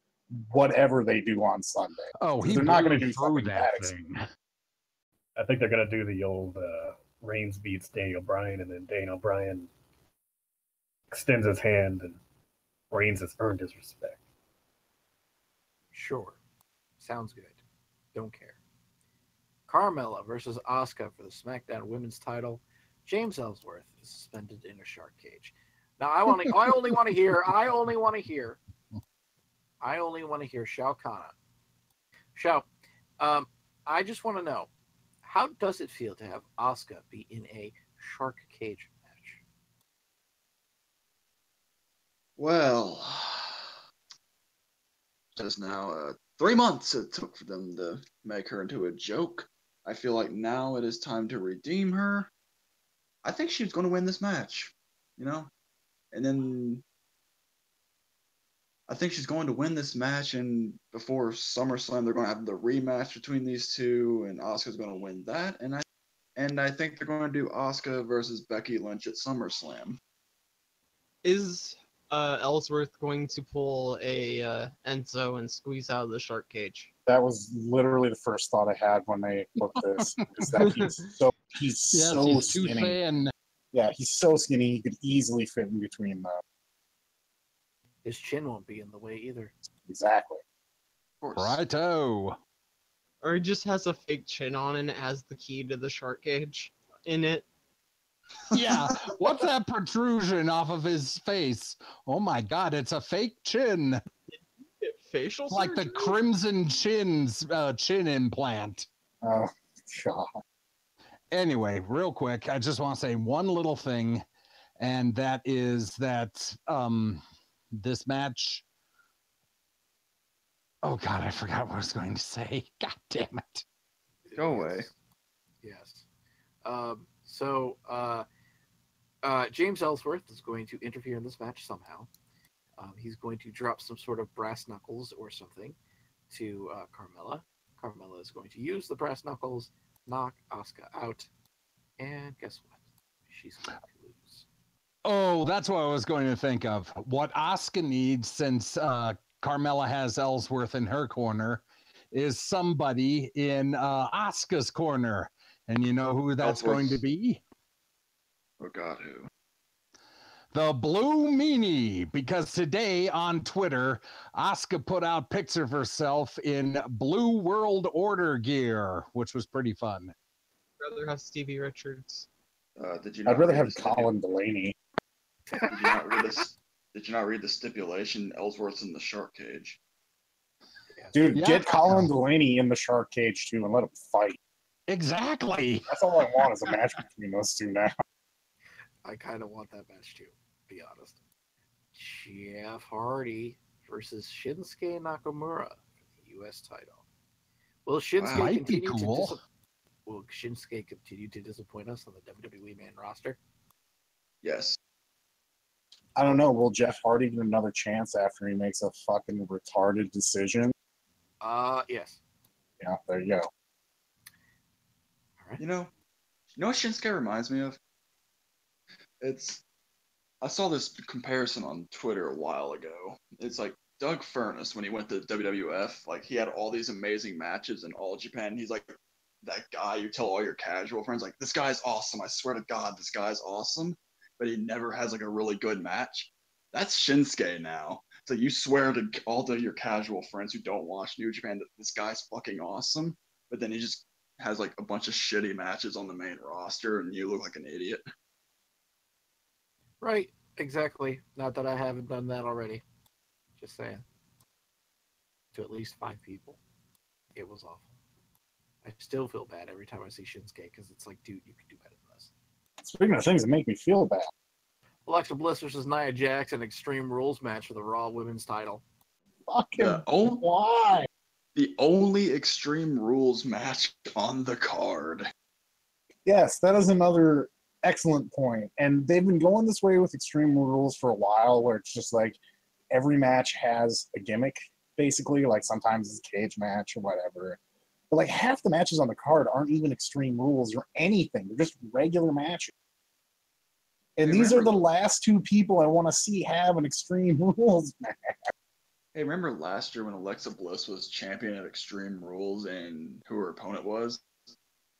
whatever they do on Sunday. Oh, they're not going to do something that bad. thing. I think they're going to do the old Reigns beats Daniel Bryan, and then Daniel Bryan extends his hand, and Reigns has earned his respect. Sure. Sounds good. Don't care. Carmella versus Asuka for the SmackDown Women's title. James Ellsworth is suspended in a shark cage. Now I only want to hear Shao Kahn. Shao, I just want to know, how does it feel to have Asuka be in a shark cage match? Well, just now 3 months it took for them to make her into a joke. I feel like now it is time to redeem her. I think she's going to win this match, and then I think she's going to win this match, and before SummerSlam, they're going to have the rematch between these two, and Asuka's going to win that, and I think they're going to do Asuka versus Becky Lynch at SummerSlam. Is Ellsworth going to pull a Enzo and squeeze out of the shark cage? That was literally the first thought I had when they booked this. Is that he's so too skinny. thin. Yeah, he's so skinny he could easily fit in between them. His chin won't be in the way either. Exactly. Of course. Righto. Or he just has a fake chin on and it has the key to the shark cage in it. Yeah, what's that protrusion off of his face? Oh my God, it's a fake chin. Facial Like the surgery? Crimson Chin's chin implant. Oh, God. Anyway, real quick, I just want to say one little thing, and that is that this match. Oh God, I forgot what I was going to say. God damn it! Go away. Yes. James Ellsworth is going to interfere in this match somehow. He's going to drop some sort of brass knuckles or something to Carmella. Carmella is going to use the brass knuckles, knock Asuka out, and guess what? She's going to lose. Oh, that's what I was going to think of. What Asuka needs, since Carmella has Ellsworth in her corner, is somebody in Asuka's corner. And you know who that's going to be? Oh God, who? The Blue Meanie, because today on Twitter, Asuka put out pictures of herself in Blue World Order gear, which was pretty fun. I'd rather have Stevie Richards. I'd rather have Colin Delaney. Did you not read the stipulation? Ellsworth's in the shark cage. Dude, Yeah. get Colin Delaney in the shark cage too and let him fight. Exactly. That's all I want is a match between those two now. I kind of want that match too, to be honest. Jeff Hardy versus Shinsuke Nakamura for the U.S. title. Will Shinsuke Might be continue cool. Will Shinsuke continue to disappoint us on the WWE main roster? Yes. I don't know. Will Jeff Hardy get another chance after he makes a fucking retarded decision? Yes. Yeah, there you go. All right. You know what Shinsuke reminds me of? I saw this comparison on Twitter a while ago. It's like Doug Furnas when he went to WWF. Like, he had all these amazing matches in All Japan. He's like that guy you tell all your casual friends, like, this guy's awesome. I swear to God, this guy's awesome. But he never has like a really good match. That's Shinsuke now. So you swear to all of your casual friends who don't watch New Japan that this guy's fucking awesome. But then he just has like a bunch of shitty matches on the main roster and you look like an idiot. Right, exactly. Not that I haven't done that already. Just saying. To at least 5 people. It was awful. I still feel bad every time I see Shinsuke because it's like, dude, you can do better than this. Speaking of things that make me feel bad. Alexa Bliss versus Nia Jax, an Extreme Rules match for the Raw Women's title. Fucking why? The only Extreme Rules match on the card. Yes, that is another excellent point. And they've been going this way with Extreme Rules for a while, where it's just like every match has a gimmick, basically. Like sometimes it's a cage match or whatever. But like half the matches on the card aren't even Extreme Rules or anything. They're just regular matches. And these are the last 2 people I want to see have an Extreme Rules match. Hey, remember last year when Alexa Bliss was champion at Extreme Rules and who her opponent was?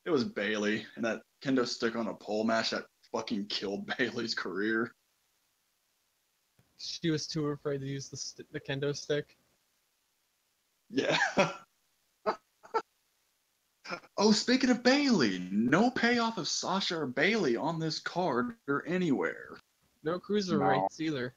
It was Bayley, and that kendo stick on a pole match that fucking killed Bayley's career. She was too afraid to use the kendo stick. Yeah. Oh, speaking of Bailey, no payoff of Sasha or Bailey on this card or anywhere. No cruiserweights either.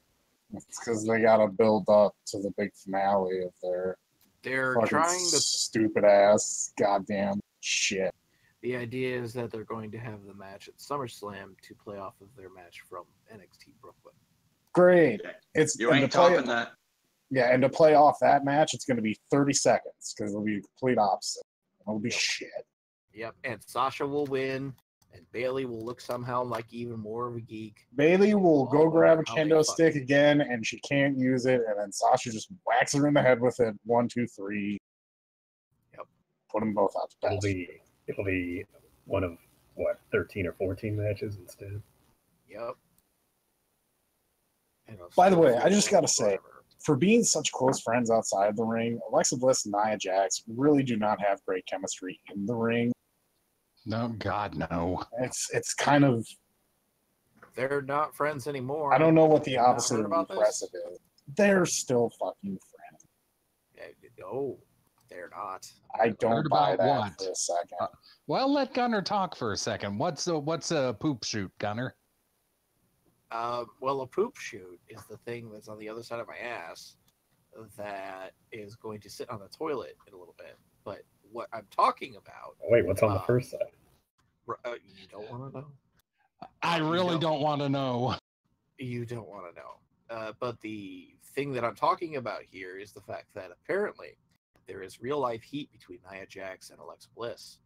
It's because they gotta build up to the big finale of their They're fucking trying to. stupid ass goddamn shit. The idea is that they're going to have the match at SummerSlam to play off of their match from NXT Brooklyn. Great. You ain't topping that. Yeah, and to play off that match, it's going to be 30 seconds because it'll be the complete opposite. It'll be shit. Yep, and Sasha will win, and Bailey will look somehow like even more of a geek. Bailey will go grab a how they kendo fuck. stick again, and she can't use it, and then Sasha just whacks her in the head with it. 1, 2, 3. Yep. Put them both out to It'll be one of, 13 or 14 matches instead? Yep. By the way, I just got to say, for being such close friends outside the ring, Alexa Bliss and Nia Jax really do not have great chemistry in the ring. No, God, no. It's kind of... They're not friends anymore. I don't know what the Have you not opposite heard of about impressive is. They're still fucking friends. No, they're not. I don't Heard buy about that what? for a second. Well, let Gunner talk for a second. What's a poop shoot, Gunner? Well, a poop shoot is the thing that's on the other side of my ass that is going to sit on the toilet in a little bit. But what I'm talking about... Wait, what's on the first side? You don't want to know? I really don't want to know. You don't want to know. But the thing that I'm talking about here is the fact that apparently there is real life heat between Nia Jax and Alexa Bliss.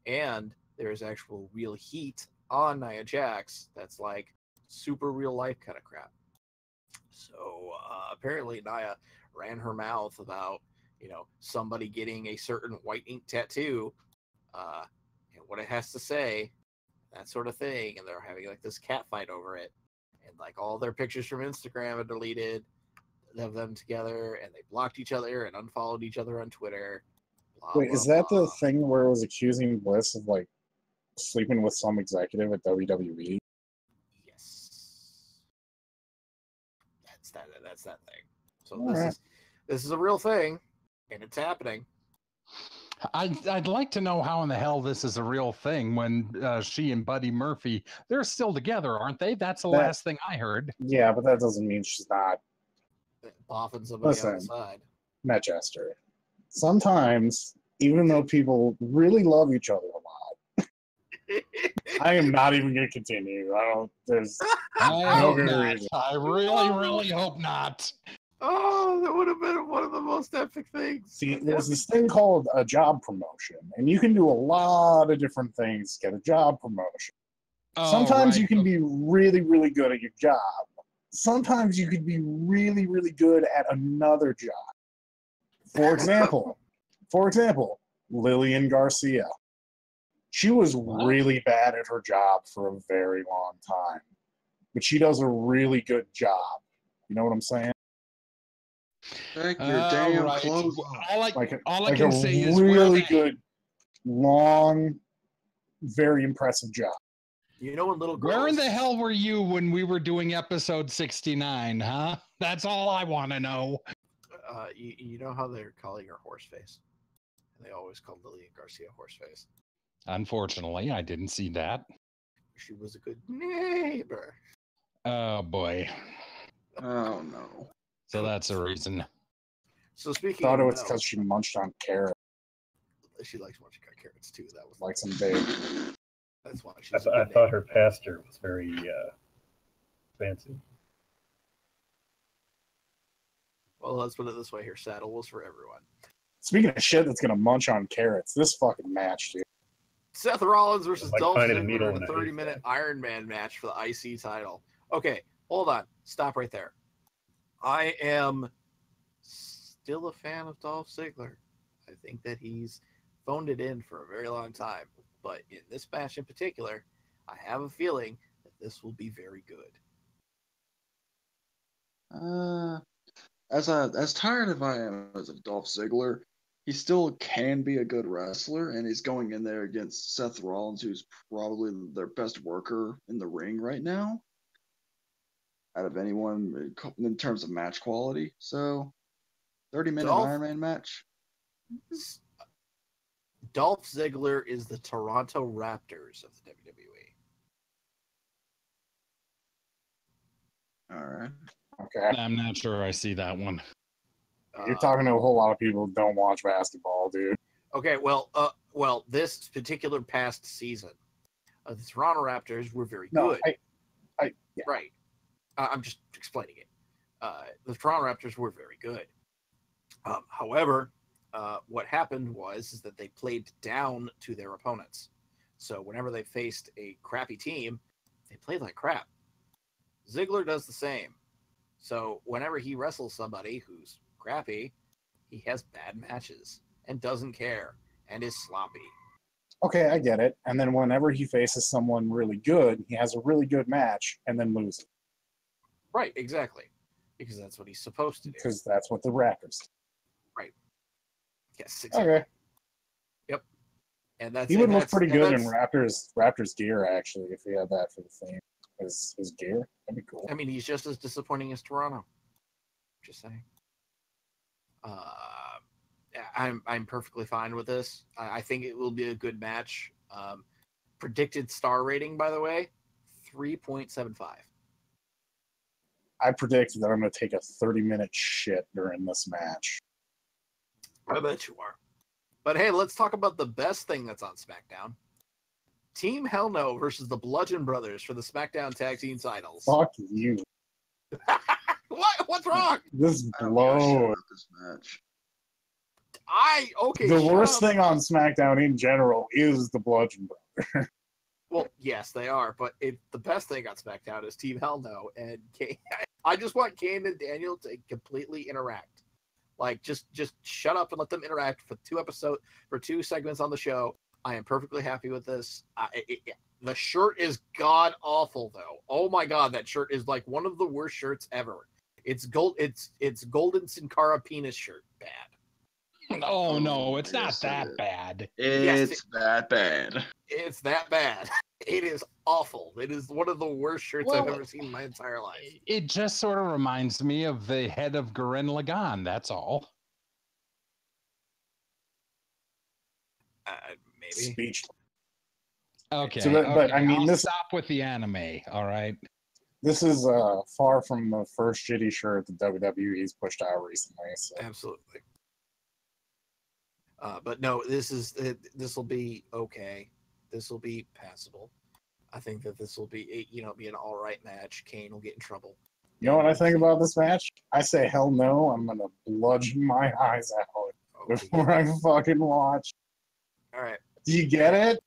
And there is actual real heat on Nia Jax that's like super real life kind of crap. So apparently Nia ran her mouth about, somebody getting a certain white ink tattoo and what it has to say, that sort of thing. And they're having like this cat fight over it. And like all their pictures from Instagram are deleted of them together, and they blocked each other and unfollowed each other on Twitter. Wait, is that the thing where it was accusing Bliss of like sleeping with some executive at WWE? Yes. That's that thing. So this is a real thing, and it's happening. I'd like to know how in the hell this is a real thing when she and Buddy Murphy, they're still together, aren't they? That's the last thing I heard. Yeah, but that doesn't mean she's not. Boffing somebody on the side. Manchester. Sometimes, even though people really love each other a lot, I am not even going to continue. There's no good reason. I really, really hope not. Oh, that would have been one of the most epic things. See, there's this thing called a job promotion, and you can do a lot of different things to get a job promotion. Sometimes you can be really, really good at your job. Sometimes you could be really, really good at another job. For example, Lillian Garcia. She was really bad at her job for a very long time, but she does a really good job. You know what I'm saying? Take your damn clothes off. All I can say is really good, long, very impressive job. When little girls... Where in the hell were you when we were doing episode 69, huh? That's all I want to know. You know how they're calling her Horseface? And they always called Lillian Garcia Horseface. Unfortunately, I didn't see that. She was a good neighbor. Oh, boy. Oh, no. So that's a reason. So speaking I thought it was because she munched on carrots. She likes munching on carrots, too. That was like some big... That's why I thought her pastor was very fancy. Well, let's put it this way here. Saddle was for everyone. Speaking of shit that's going to munch on carrots, this fucking match, dude. Seth Rollins versus Dolph Ziggler in a 30-minute 30-minute Iron Man match for the IC title. Okay, hold on. Stop right there. I am still a fan of Dolph Ziggler. I think that he's phoned it in for a very long time. But in this match in particular, I have a feeling that this will be very good. As tired as I am as of Dolph Ziggler, he still can be a good wrestler, and he's going in there against Seth Rollins, who's probably their best worker in the ring right now, out of anyone in terms of match quality. So, 30-minute Iron Man match. Dolph Ziggler is the Toronto Raptors of the WWE. All right. Okay. I'm not sure I see that one. You're talking to a whole lot of people who don't watch basketball, dude. Okay, well, this particular past season, the Toronto Raptors were very good. Yeah. Right. I'm just explaining it. The Toronto Raptors were very good. However, what happened is that they played down to their opponents. So whenever they faced a crappy team, they played like crap. Ziggler does the same. So whenever he wrestles somebody who's crappy, he has bad matches and doesn't care and is sloppy. Okay, I get it. And then whenever he faces someone really good, he has a really good match and then loses. Right, exactly. Because that's what he's supposed to do. Because that's what the Raptors do. Right. Yes, exactly. Okay. Yep. And that's He would look pretty good in Raptors gear, actually, if he had that for the theme. His gear. That'd be cool. I mean, he's just as disappointing as Toronto. Just saying. I'm perfectly fine with this. I think it will be a good match. Predicted star rating, by the way, 3.75. I predict that I'm going to take a 30-minute shit during this match. I bet you are. But hey, let's talk about the best thing that's on SmackDown. Team Hell No versus the Bludgeon Brothers for the SmackDown Tag Team titles. Fuck you. What? What's wrong? This I don't give a shit blows. about this match. Okay. The shut worst up. thing on SmackDown in general is the Bludgeon Brothers. Well, yes, they are, but the best thing on SmackDown is Team Hell No, and Kane. I just want Kane and Daniel to completely interact. Like, just shut up and let them interact for 2 segments on the show. I am perfectly happy with this. The shirt is god awful, though. Oh my god, that shirt is like one of the worst shirts ever. It's Golden Sin Cara penis shirt bad. Oh no, it's yes, not that it is. bad. It's that bad. It's that bad. It is awful. It is one of the worst shirts I've ever seen in my entire life. It just sort of reminds me of the head of Gurren Lagann, that's all. Maybe. Speechless. Okay, So but I mean, I'll this stop with the anime, all right? this is far from the first shitty shirt that WWE's pushed out recently. So. Absolutely. But no, this will be okay. This will be passable. I think that this will be be an all right match. Kane will get in trouble. You know what I think about this match? I say hell no. I'm gonna bludgeon my eyes out before I fucking watch. All right. Do you get it?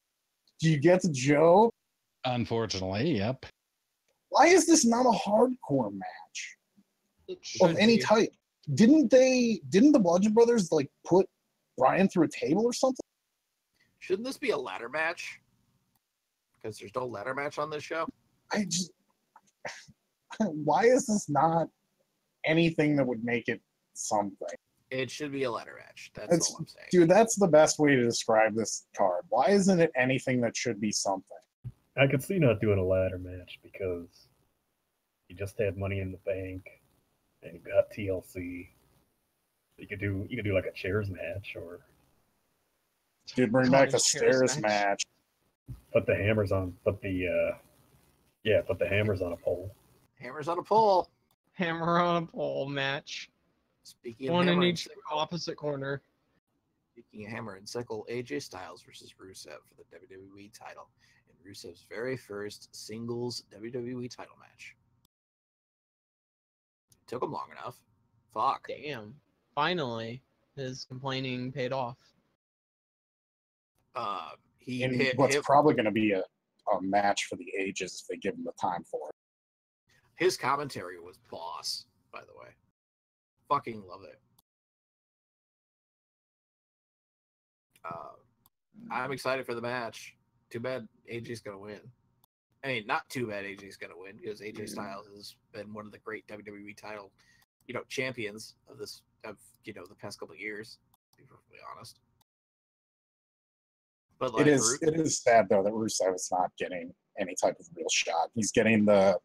Do you get the joke? Unfortunately, yep. Why is this not a hardcore match It of should any be. type? Didn't the Bludgeon Brothers like put Brian through a table or something? Shouldn't this be a ladder match? Because there's no ladder match on this show. I just why is this not anything that would make it something? It should be a ladder match. That's all I'm saying. Dude, that's the best way to describe this card. Why isn't it anything that should be something? I could see not doing a ladder match because you just had Money in the Bank and you got TLC. You could do like a chairs match or Dude, bring Call back it the a chairs stairs match. match. put the hammers on a pole. Hammers on a pole. Hammer on a pole match. Speaking of One in hammer and each sickle, opposite corner. speaking of hammer and sickle, AJ Styles versus Rusev for the WWE title in Rusev's very first singles WWE title match. Took him long enough. Fuck. Damn. Finally, his complaining paid off. He In hit what's probably going to be a match for the ages if they give him the time for it. his commentary was boss, by the way. Fucking love it. I'm excited for the match. Too bad AJ's gonna win. I mean, not too bad AJ's gonna win because AJ Styles has been one of the great WWE title, champions of the past couple of years. To be perfectly honest. But like, It is sad though that Rusev is not getting any type of real shot. He's getting the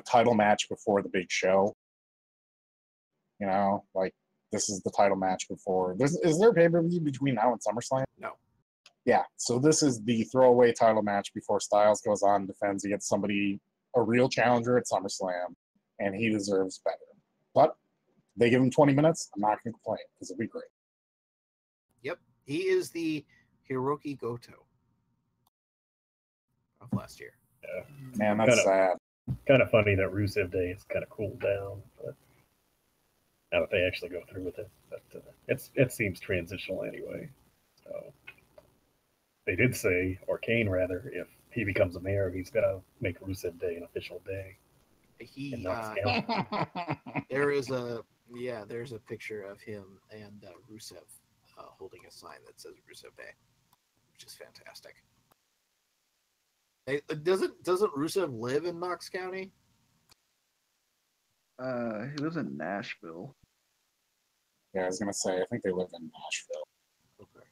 title match before the big show. Like this is the title match before. Is there a pay-per-view between now and SummerSlam? No. Yeah, so this is the throwaway title match before Styles goes on, defends against somebody, a real challenger at SummerSlam, and he deserves better. But they give him 20 minutes, I'm not going to complain, because it'll be great. Yep. He is the Hiroki Goto of last year. Yeah. Man, that's sad. Kind of funny that Rusev Day is kind of cooled down, but now that they actually go through with it, but it seems transitional anyway. So they did say, or Kane rather, if he becomes a mayor, he's gonna make Rusev Day an official day. There's a picture of him and Rusev holding a sign that says Rusev Day, which is fantastic. Hey, doesn't Rusev live in Knox County? He lives in Nashville. Yeah, I was going to say, I think they live in Nashville. Okay.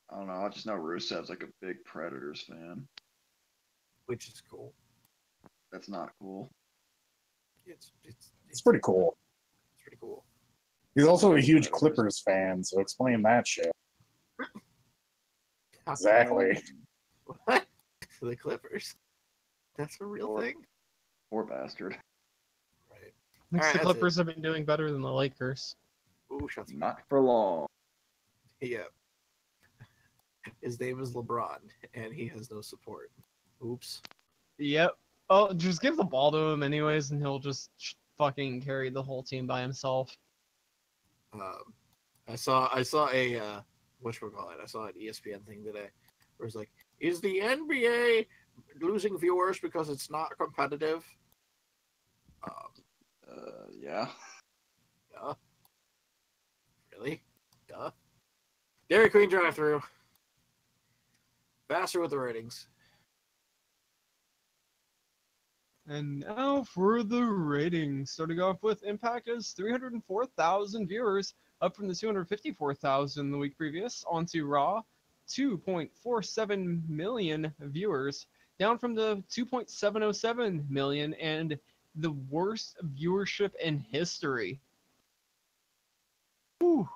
I don't know. I just know Rusev's like a big Predators fan. Which is cool. That's not cool. It's pretty cool. It's pretty cool. He's also a huge Clippers fan, so explain that shit. Exactly. What? The Clippers? That's a real thing? Poor bastard. Right. Thinks the Clippers have been doing better than the Lakers. Ooh, shots not for long. Yeah. His name is LeBron, and he has no support. Oops. Yep. Oh, just give the ball to him anyways, and he'll just fucking carry the whole team by himself. I saw a whatchamacallit? I saw an ESPN thing today where it's like, is the NBA losing viewers because it's not competitive? Yeah. Duh. Really? Duh. Dairy Queen drive-thru. Faster with the ratings. And now for the ratings. Starting off with Impact has 304,000 viewers, up from the 254,000 the week previous. Onto Raw, 2.47 million viewers, down from the 2.707 million and the worst viewership in history. Whew.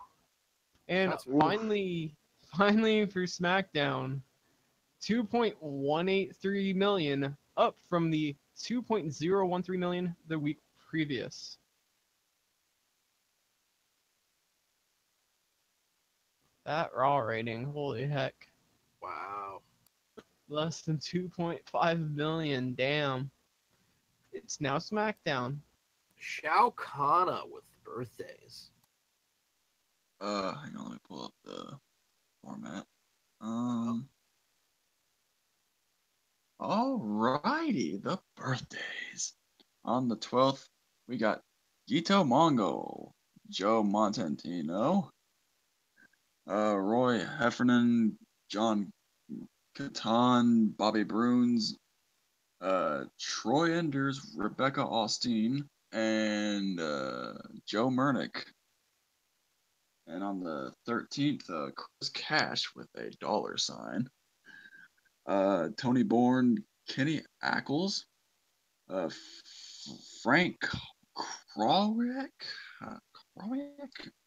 And finally for SmackDown, 2.183 million, up from the 2.013 million the week previous. That Raw rating, holy heck. Wow. Less than 2.5 million, damn. It's now SmackDown. Shao Kahn with birthdays. Hang on, let me pull up the format. Alrighty, the birthdays. On the 12th, we got Gito Mongo, Joe Montantino, Roy Heffernan, John Catan, Bobby Bruins, Troy Enders, Rebecca Austin, and Joe Murnick. And on the 13th, Chris Cash with a $sign. Tony Bourne, Kenny Ackles, Frank Krawek? I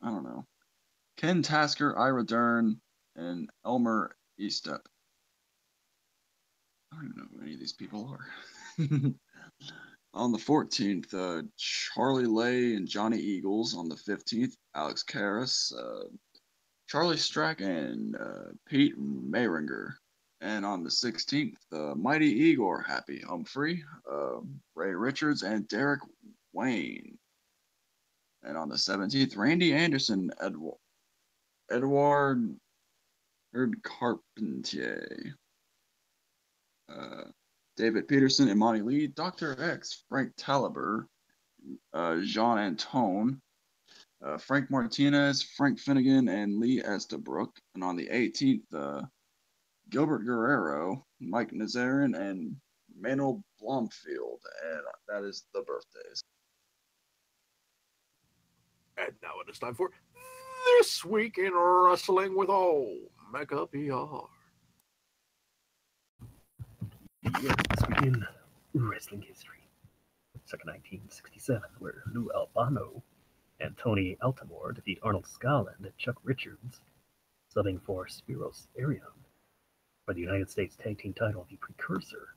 don't know. Ken Tasker, Ira Dern, and Elmer Estep. I don't even know who any of these people are. On the 14th, Charlie Lay and Johnny Eagles. On the 15th, Alex Karras, Charlie Strack, and Pete Mayringer. And on the 16th, Mighty Igor, Happy Humphrey, Ray Richards, and Derek Wayne. And on the 17th, Randy Anderson, Edward Carpentier, David Peterson, Imani Lee, Dr. X, Frank Taliber, Jean Antone, Frank Martinez, Frank Finnegan, and Lee Estabrook. And on the 18th, Gilbert Guerrero, Mike Nazarin, and Manuel Blomfield. And that is the birthdays. And now it is time for This Week in Wrestling with Omega PR. Yes, this week in wrestling history. Circa 1967, where Lou Albano and Tony Altamore defeat Arnold Skolin and Chuck Richards, subbing for Spiros Arion for the United States Tag Team title, the precursor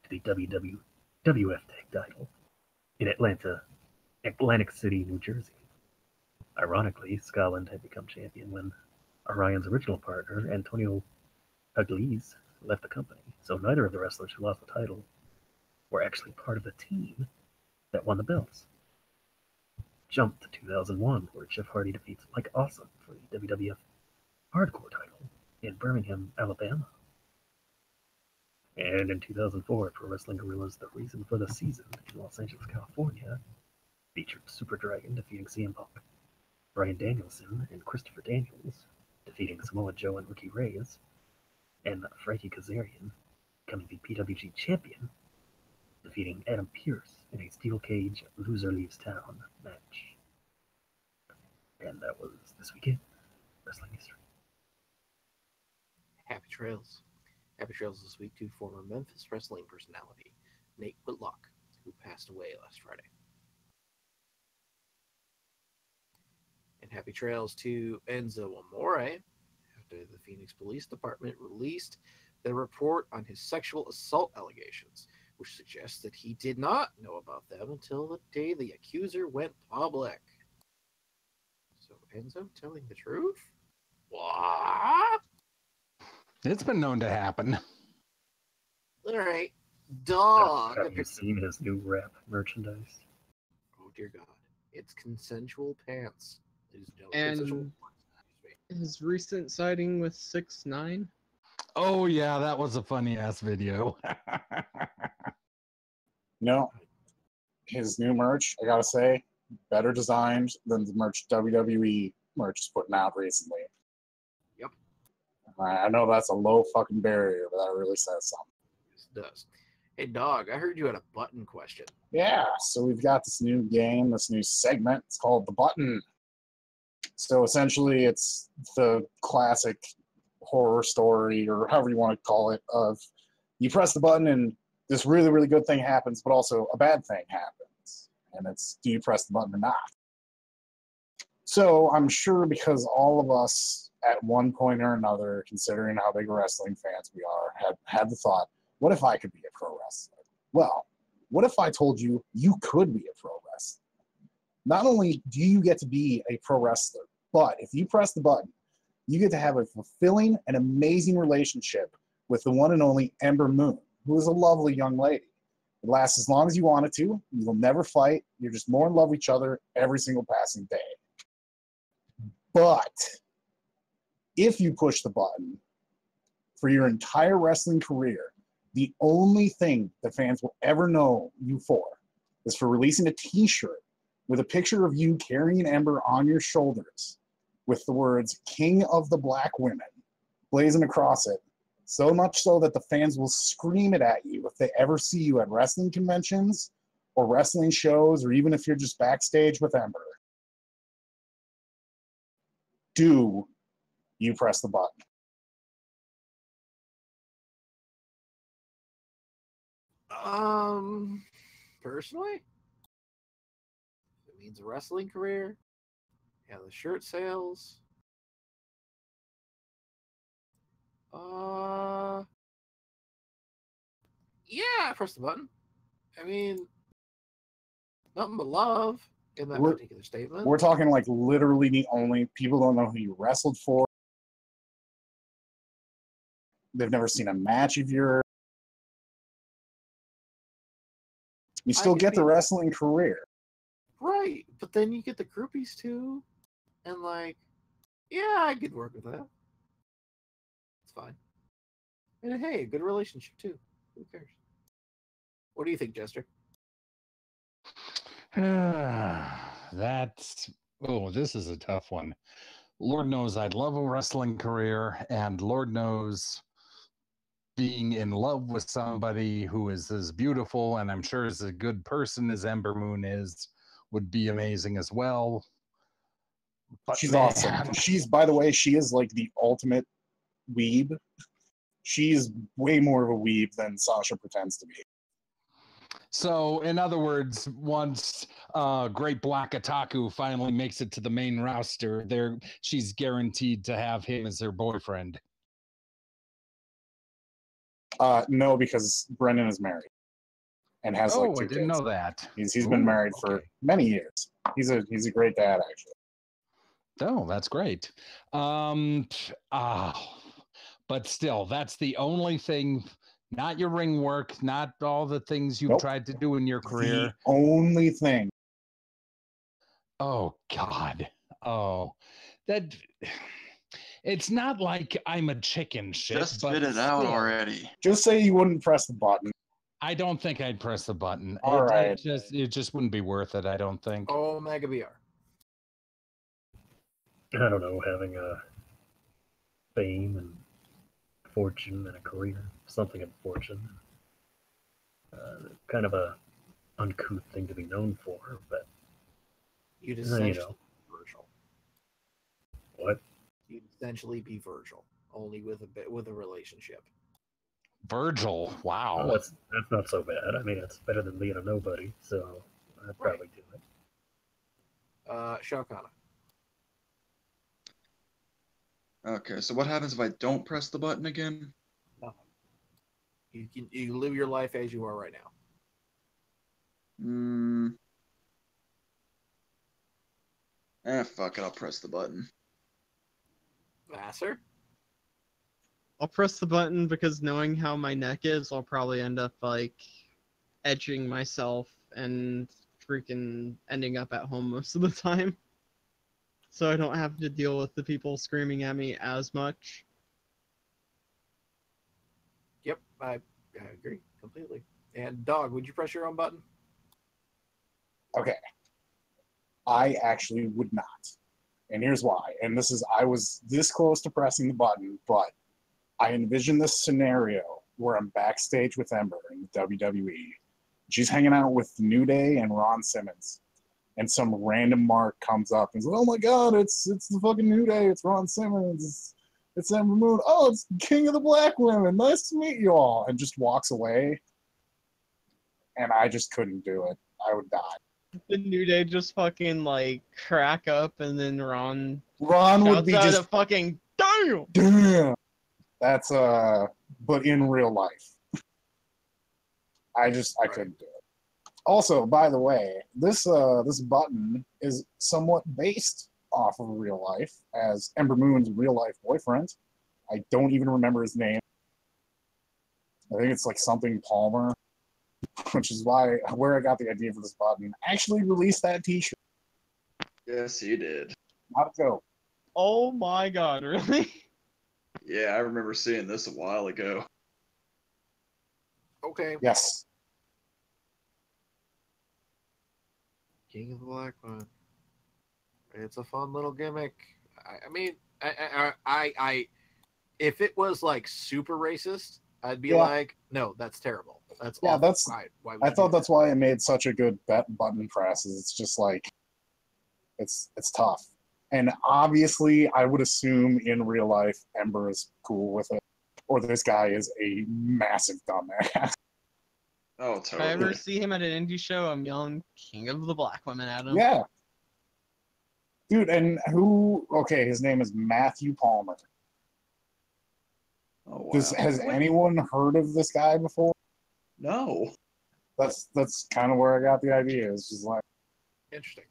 to the WWF Tag title in Atlantic City, New Jersey. Ironically, Scotland had become champion when Orion's original partner, Antonio Pugliese, left the company, so neither of the wrestlers who lost the title were actually part of the team that won the belts. Jump to 2001, where Jeff Hardy defeats Mike Awesome for the WWF Hardcore title in Birmingham, Alabama. And in 2004, Pro Wrestling Guerrilla's The Reason for the Season in Los Angeles, California featured Super Dragon defeating CM Punk, Bryan Danielson and Christopher Daniels defeating Samoa Joe and Ricky Reyes, and Frankie Kazarian becoming the PWG champion, defeating Adam Pearce in a steel cage loser leaves town match. And that was this weekend wrestling history. Happy Trails. Happy Trails this week to former Memphis wrestling personality Nate Whitlock, who passed away last Friday. And happy trails to Enzo Amore, after the Phoenix Police Department released their report on his sexual assault allegations, which suggests that he did not know about them until the day the accuser went public. So Enzo telling the truth? What? It's been known to happen. All right. Dog. Have you seen his new rap merchandise? Oh, dear God. It's consensual pants. And his recent sighting with 6ix9ine. Oh yeah, that was a funny ass video. No, his new merch, I gotta say, better designed than the merch WWE merch is putting out recently. Yep. I know that's a low fucking barrier, but that really says something. Yes, it does. Hey, Dog, I heard you had a button question. Yeah, so we've got this new game, this new segment. It's called The Button. So essentially, it's the classic horror story, or however you want to call it, of you press the button and this really, really good thing happens, but also a bad thing happens. And it's, do you press the button or not? So I'm sure because all of us at one point or another, considering how big wrestling fans we are, had the thought, what if I could be a pro wrestler? Well, what if I told you you could be a pro wrestler? Not only do you get to be a pro wrestler, but if you press the button, you get to have a fulfilling and amazing relationship with the one and only Ember Moon, who is a lovely young lady. It lasts as long as you want it to. You will never fight. You're just more in love with each other every single passing day. But if you push the button for your entire wrestling career, the only thing that fans will ever know you for is for releasing a t-shirt with a picture of you carrying Ember on your shoulders with the words King of the Black Women blazoned across it, so much so that the fans will scream it at you if they ever see you at wrestling conventions or wrestling shows, or even if you're just backstage with Ember. Do you press the button? Personally, it means a wrestling career. Yeah, the shirt sales. Yeah, press the button. I mean, nothing but love in that particular statement. We're talking like literally the only people don't know who you wrestled for. They've never seen a match of yours. You still get the wrestling career. Right, but then you get the groupies too. And like, yeah, I could work with that. It's fine. And hey, good relationship too. Who cares? What do you think, Jester? This is a tough one. Lord knows I'd love a wrestling career, and Lord knows being in love with somebody who is as beautiful and I'm sure as a good person as Ember Moon is would be amazing as well. But she's awesome. She's, by the way, she is like the ultimate weeb. She's way more of a weeb than Sasha pretends to be. So, in other words, once Great Black Otaku finally makes it to the main roster, she's guaranteed to have him as her boyfriend. No, because Brendan is married and has like 2 I kids. didn't know that. He's been married for many years. He's a great dad, actually. Oh, that's great. But still, that's the only thing. Not your ring work, not all the things you've tried to do in your career. The only thing. Oh God. Oh, that. It's not like I'm a chicken shit. Just but spit it out still, already. Just say you wouldn't press the button. I don't think I'd press the button. All right. It just wouldn't be worth it. I don't think. Omega BR. I don't know, having a fame and fortune and a career, something of fortune. Kind of a uncouth thing to be known for, but You'd essentially be Virgil. What? You'd essentially be Virgil, only with a relationship. Virgil, wow. Well, that's not so bad. I mean, it's better than being a nobody, so I'd probably do it. Shao Kahn. Okay, so what happens if I don't press the button again? Nothing. You live your life as you are right now. Fuck it, I'll press the button. Vassar? I'll press the button because knowing how my neck is, I'll probably end up like edging myself and freaking ending up at home most of the time. So I don't have to deal with the people screaming at me as much. Yep, I agree completely. And Dog, would you press your own button? Okay. I actually would not. And here's why. And I was this close to pressing the button, but I envision this scenario where I'm backstage with Ember in the WWE. She's hanging out with New Day and Ron Simmons. And some random mark comes up and says, "Oh my God, it's the fucking New Day. It's Ron Simmons. It's Ember Moon. Oh, it's King of the Black Women. Nice to meet you all." And just walks away. And I just couldn't do it. I would die. The New Day just fucking like crack up, and then Ron would be out just a fucking damn. Damn. That's but in real life. I couldn't do it. Also, by the way, this button is somewhat based off of real life, as Ember Moon's real life boyfriend. I don't even remember his name. I think it's like something Palmer, which is where I got the idea for this button. Actually released that T-shirt. Yes, he did. Not a joke. Oh my God, really? Yeah, I remember seeing this a while ago. Okay. Yes. King of the Black One. It's a fun little gimmick. I mean, I if it was like super racist, I'd be like, no, that's terrible. That's awful. That's. Why I thought that's why it made such a good button press. Is it's just like, it's tough, and obviously, I would assume in real life, Ember is cool with it, or this guy is a massive dumbass. Oh, If totally. I ever see him at an indie show, I'm yelling "King of the Black Women" at him. Yeah. Dude, and his name is Matthew Palmer. Oh, wow. Has anyone heard of this guy before? No. That's kind of where I got the idea. It's just like, interesting.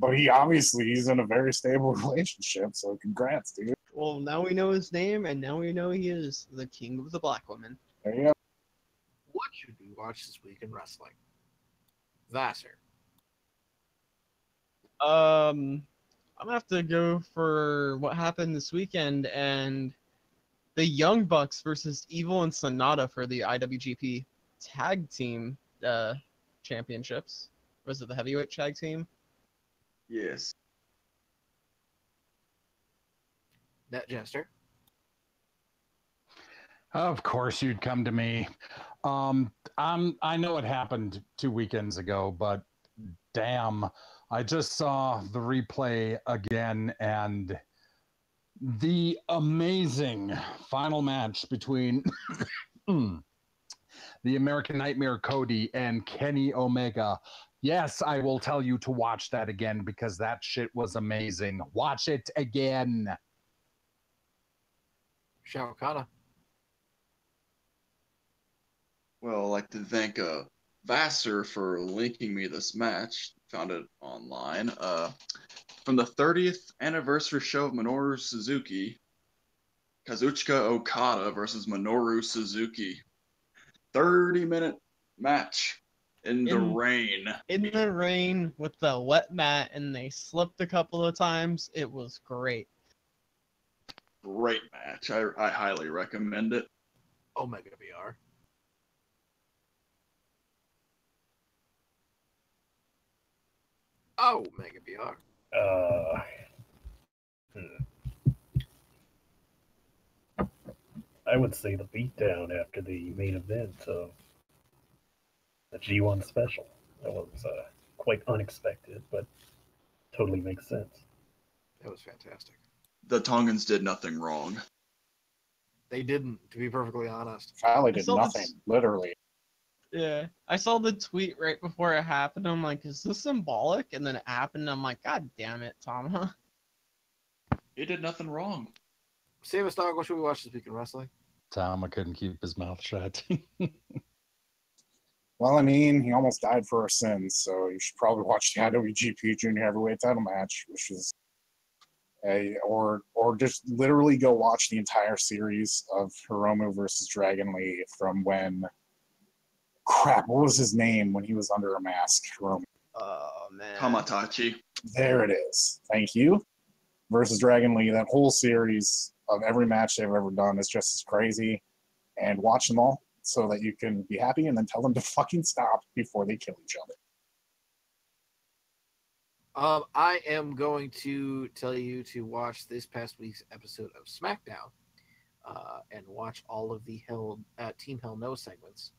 but he's in a very stable relationship, so congrats, dude. Well, now we know his name, and now we know he is the King of the Black Women. There you go. What should we watch this week in wrestling? Vassar. I'm gonna have to go for what happened this weekend and the Young Bucks versus Evil and Sonata for the IWGP Tag Team Championships. Was it the heavyweight tag team? Yes. Net Jester. Of course, you'd come to me. I know it happened 2 weekends ago, but damn, I just saw the replay again, and the amazing final match between the American Nightmare Cody and Kenny Omega. Yes, I will tell you to watch that again because that shit was amazing. Watch it again. Shao Kahn. Well, I'd like to thank Vassar for linking me this match. Found it online. From the 30th anniversary show of Minoru Suzuki, Kazuchika Okada versus Minoru Suzuki. 30-minute match in the rain. In the rain with the wet mat, and they slipped a couple of times. It was great. Great match. I highly recommend it. Omega VR. Oh, Omega VR. I would say the beatdown after the main event of the G1 special. That was quite unexpected, but totally makes sense. That was fantastic. The Tongans did nothing wrong. They didn't, to be perfectly honest. Fowler did nothing, literally. Yeah, I saw the tweet right before it happened. I'm like, is this symbolic? And then it happened. I'm like, God damn it, Tama. He did nothing wrong. Save us, dog. What should we watch this week in wrestling? Tama couldn't keep his mouth shut. Well, I mean, he almost died for our sins, so you should probably watch the IWGP Junior Heavyweight Title match, which is or just literally go watch the entire series of Hiromu versus Dragon Lee from when. Crap, what was his name when he was under a mask? Hiromu. Oh man. Kamatachi. There it is. Thank you. Versus Dragon Lee. That whole series of every match they've ever done is just as crazy. And watch them all so that you can be happy and then tell them to fucking stop before they kill each other. I am going to tell you to watch this past week's episode of SmackDown and watch all of the Team Hell No segments,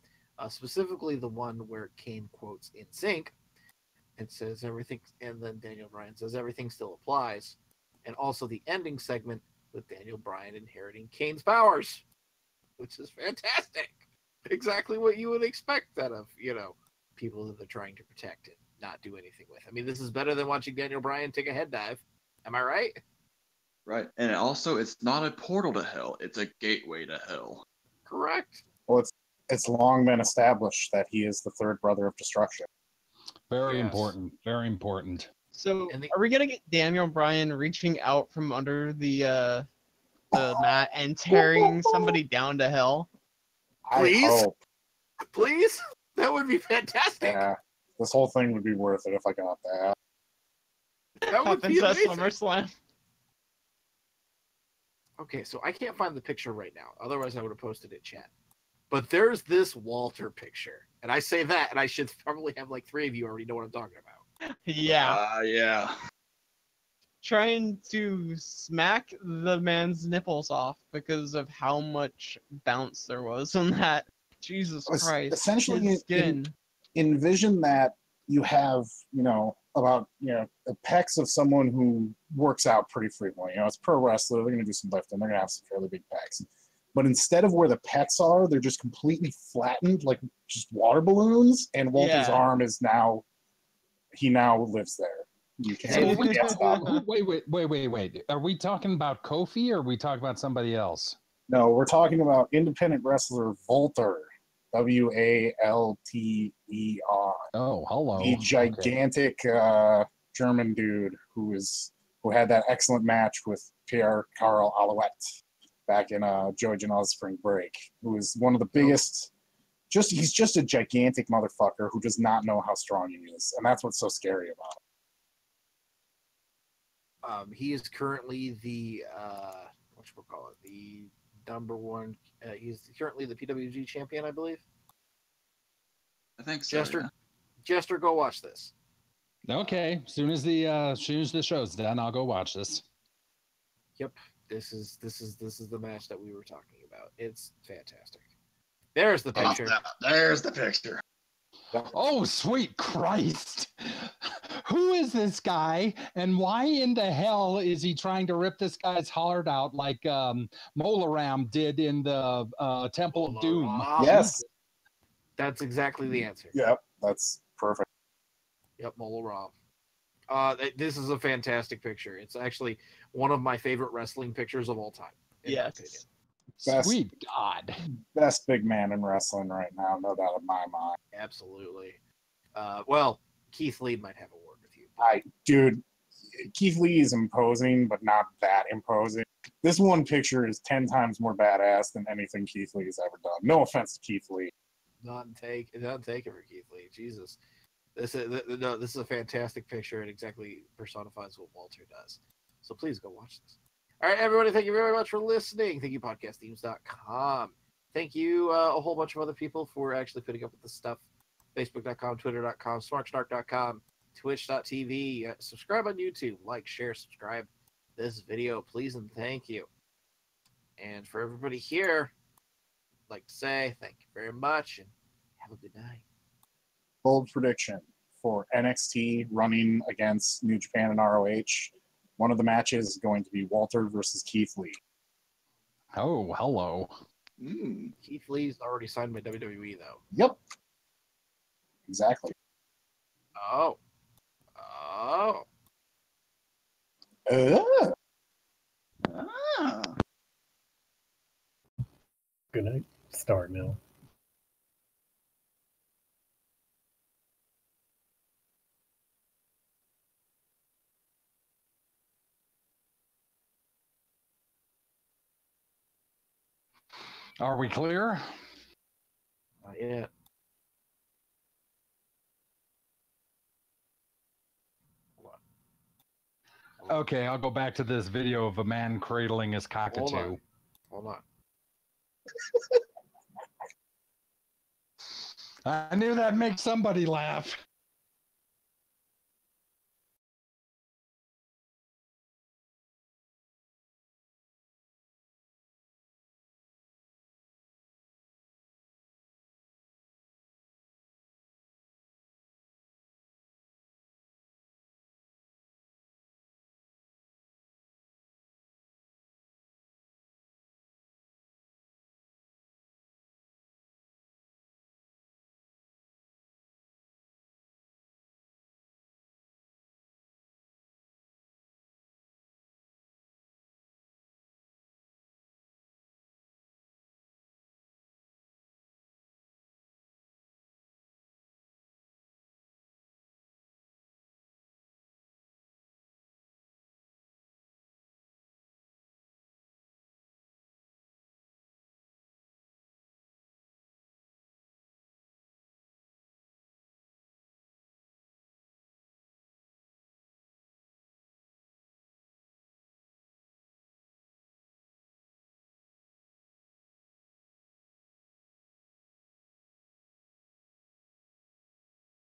specifically the one where Kane quotes "In Sync" and says everything, and then Daniel Bryan says everything still applies, and also the ending segment with Daniel Bryan inheriting Kane's powers, which is fantastic. Exactly what you would expect out of, people that they're trying to protect and not do anything with. I mean, this is better than watching Daniel Bryan take a head dive. Am I right? Right. And also, it's not a portal to hell. It's a gateway to hell. Correct. Well, it's long been established that he is the third brother of destruction. Very important. Very important. So, are we gonna get Daniel Bryan reaching out from under the mat and tearing somebody down to hell? Please, please, that would be fantastic. Yeah, this whole thing would be worth it if I got that. That would be amazing. SummerSlam. Okay, so I can't find the picture right now. Otherwise, I would have posted it, chat. But there's this Walter picture, and I say that, and I should probably have like 3 of you already know what I'm talking about. Yeah. Yeah. Trying to smack the man's nipples off because of how much bounce there was on that. Jesus Christ. Essentially, envision that you have, about, the pecs of someone who works out pretty frequently. It's pro wrestler. They're going to do some lifting. They're going to have some fairly big pecs. But instead of where the pecs are, they're just completely flattened, like just water balloons. And Walter's arm is now, he now lives there. You can't stop him. Wait. Are we talking about Kofi or are we talking about somebody else? No, we're talking about independent wrestler Walter. Walter. Oh, hello. The gigantic German dude who had that excellent match with Pierre Carl Alouette back in Joey Janela's Spring Break, who is one of the biggest. He's just a gigantic motherfucker who does not know how strong he is, and that's what's so scary about him. He is currently the the number one. He's currently the PWG champion, I believe. I think so. Jester, go watch this. Okay, as soon as the show's done, I'll go watch this. Yep, this is the match that we were talking about. It's fantastic. There's the picture. There's the picture. Oh, sweet Christ. Who is this guy, and why in the hell is he trying to rip this guy's heart out like Molaram did in the Temple of Doom? Yes. That's exactly the answer. Yep, that's perfect. Yep, Molo Ram. This is a fantastic picture. It's actually one of my favorite wrestling pictures of all time. in my opinion. Yes. Best- Sweet God. Best big man in wrestling right now, no doubt in my mind. Absolutely. Well, Keith Lee might have a word with you. Dude, Keith Lee is imposing, but not that imposing. This one picture is 10 times more badass than anything Keith Lee has ever done. No offense to Keith Lee. Not take it for Keith Lee. Jesus. This is a fantastic picture and exactly personifies what Walter does. So please go watch this. All right, everybody, thank you very much for listening. Thank you, podcastthemes.com. Thank you, a whole bunch of other people for actually putting up with this stuff. Facebook.com, Twitter.com, SmarkSnark.com, Twitch.tv. Subscribe on YouTube. Like, share, subscribe this video, please, and thank you. And for everybody here, I'd like to say thank you very much and have a good night. Bold prediction for NXT running against New Japan and ROH. One of the matches is going to be Walter versus Keith Lee. Oh, hello. Keith Lee's already signed by WWE, though. Yep. Exactly. Oh. Good night, Star Mill. Are we clear? Not yet. Hold on. Okay, I'll go back to this video of a man cradling his cockatoo. Hold on. I knew that'd make somebody laugh.